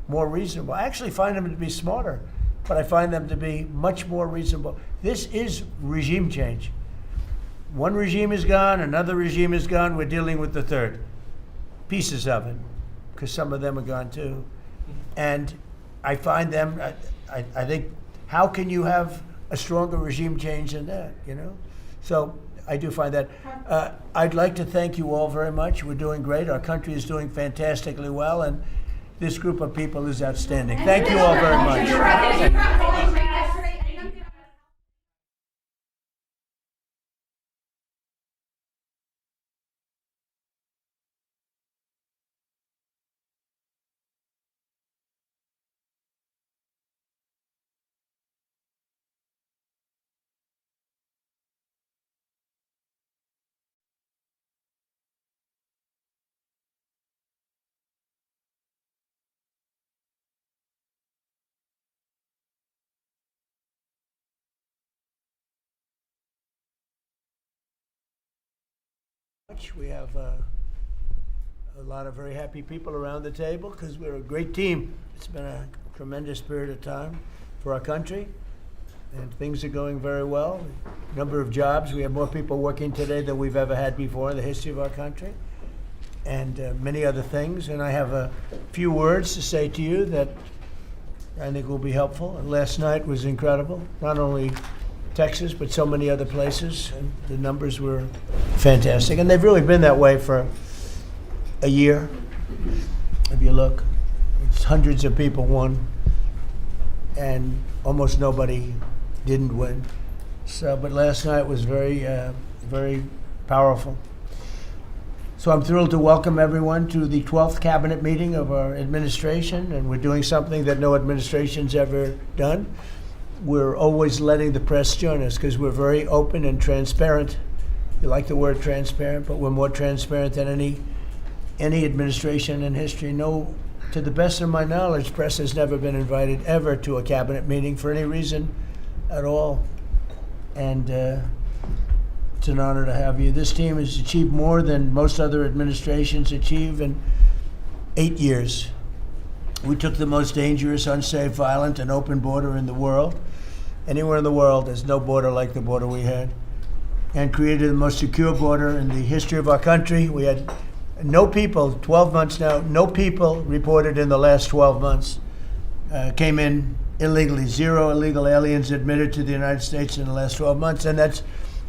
more reasonable. I actually find them to be smarter, but I find them to be much more reasonable. This is regime change. One regime is gone, another regime is gone, we're dealing with the third. Pieces of it, because some of them are gone too. And I find them, I think, how can you have a stronger regime change than that, you know? So I do find that. I'd like to thank you all very much. We're doing great. Our country is doing fantastically well, and this group of people is outstanding. Thank you all very much. We have a lot of very happy people around the table because we're a great team. It's been a tremendous period of time for our country, and things are going very well. Number of jobs, we have more people working today than we've ever had before in the history of our country, and many other things. And I have a few words to say to you that I think will be helpful. And last night was incredible, not only Texas, but so many other places, and the numbers were fantastic. And they've really been that way for a year. If you look, it's hundreds of people won, and almost nobody didn't win. So, but last night was very, very powerful. So I'm thrilled to welcome everyone to the 12th cabinet meeting of our administration, and we're doing something that no administration's ever done. We're always letting the press join us because we're very open and transparent. You like the word transparent, but we're more transparent than any administration in history. No, to the best of my knowledge, press has never been invited ever to a cabinet meeting for any reason at all. And it's an honor to have you. This team has achieved more than most other administrations achieve in 8 years. We took the most dangerous, unsafe, violent, and open border in the world. Anywhere in the world, there's no border like the border we had. And created the most secure border in the history of our country. We had no people, 12 months now, no people reported in the last 12 months came in illegally. 0 illegal aliens admitted to the United States in the last 12 months. And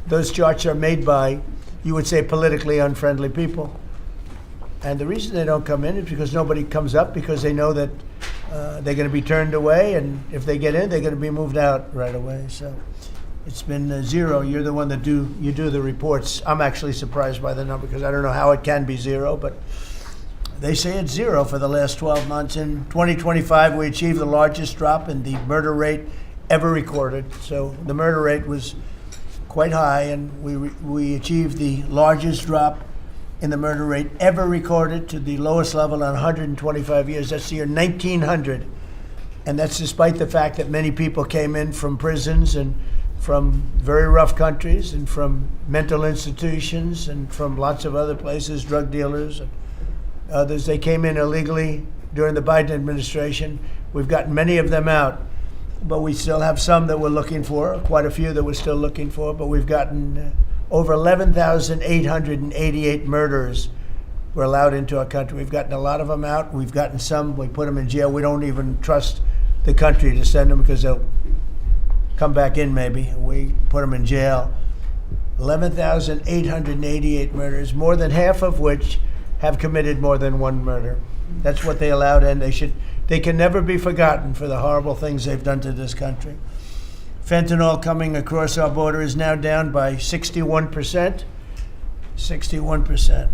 those charts are made by, you would say, politically unfriendly people. And the reason they don't come in is because nobody comes up, because they know that they're going to be turned away, and if they get in, they're going to be moved out right away. So it's been 0. You're the one that do the reports. I'm actually surprised by the number because I don't know how it can be 0, but they say it's 0 for the last 12 months. In 2025, we achieved the largest drop in the murder rate ever recorded. So the murder rate was quite high, and we achieved the largest drop in the murder rate ever recorded to the lowest level in 125 years. That's the year 1900. And that's despite the fact that many people came in from prisons and from very rough countries and from mental institutions and from lots of other places, drug dealers and others. They came in illegally during the Biden administration. We've gotten many of them out, but we still have some that we're looking for, quite a few that we're still looking for, but we've gotten over 11,888 murderers were allowed into our country. We've gotten a lot of them out. We've gotten some, we put them in jail. We don't even trust the country to send them because they'll come back in maybe. We put them in jail. 11,888 murders, more than half of which have committed more than one murder. That's what they allowed in. They should They can never be forgotten for the horrible things they've done to this country. Fentanyl coming across our border is now down by 61%. 61%.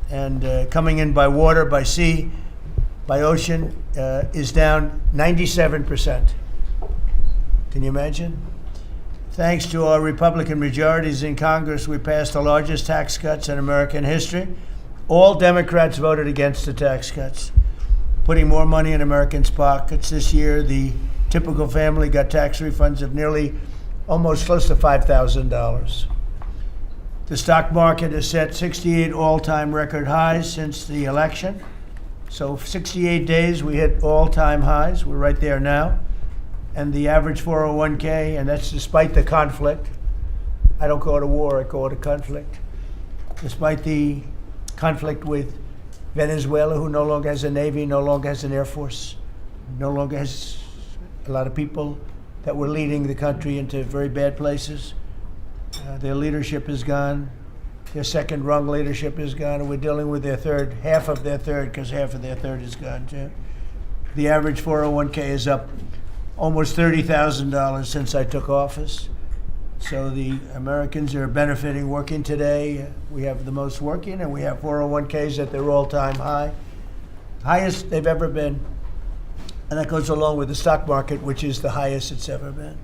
And coming in by water, by sea, by ocean is down 97%. Can you imagine? Thanks to our Republican majorities in Congress, we passed the largest tax cuts in American history. All Democrats voted against the tax cuts, putting more money in Americans' pockets. This year, the typical family got tax refunds of nearly almost close to $5,000. The stock market has set 68 all-time record highs since the election. So 68 days, we hit all-time highs. We're right there now. And the average 401k, and that's despite the conflict. I don't call it a war, I call it a conflict. Despite the conflict with Venezuela, who no longer has a Navy, no longer has an Air Force, no longer has a lot of people that were leading the country into very bad places. Their leadership is gone. Their second-rung leadership is gone, and we're dealing with their third, half of their third, because half of their third is gone too. The average 401k is up almost $30,000 since I took office. So the Americans are benefiting working today. We have the most working, and we have 401ks at their all-time high, highest they've ever been. And that goes along with the stock market, which is the highest it's ever been.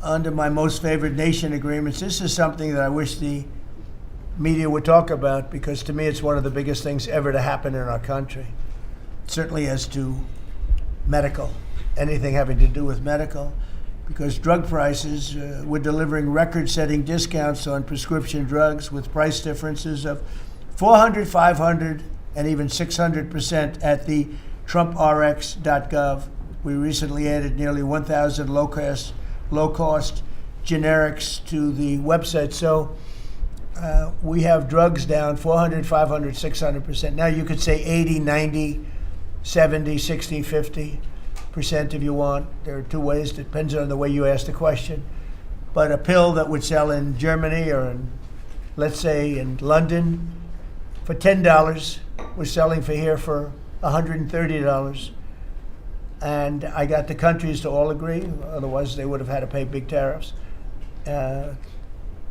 Under my most favored nation agreements, this is something that I wish the media would talk about, because to me it's one of the biggest things ever to happen in our country. Certainly as to medical, anything having to do with medical, because drug prices, we're delivering record-setting discounts on prescription drugs with price differences of 400, 500, and even 600% at the TrumpRx.gov. We recently added nearly 1,000 low-cost generics to the website. So we have drugs down 400, 500, 600%. Now you could say 80, 90, 70, 60, 50% if you want. There are two ways. It depends on the way you ask the question. But a pill that would sell in Germany or in, let's say, in London for $10, we're selling for here for $130. And I got the countries to all agree. Otherwise, they would have had to pay big tariffs. I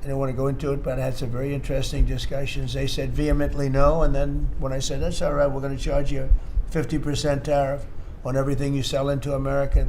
didn't want to go into it, but I had some very interesting discussions. They said vehemently no, and then when I said, that's all right, we're going to charge you 50% tariff on everything you sell into America, they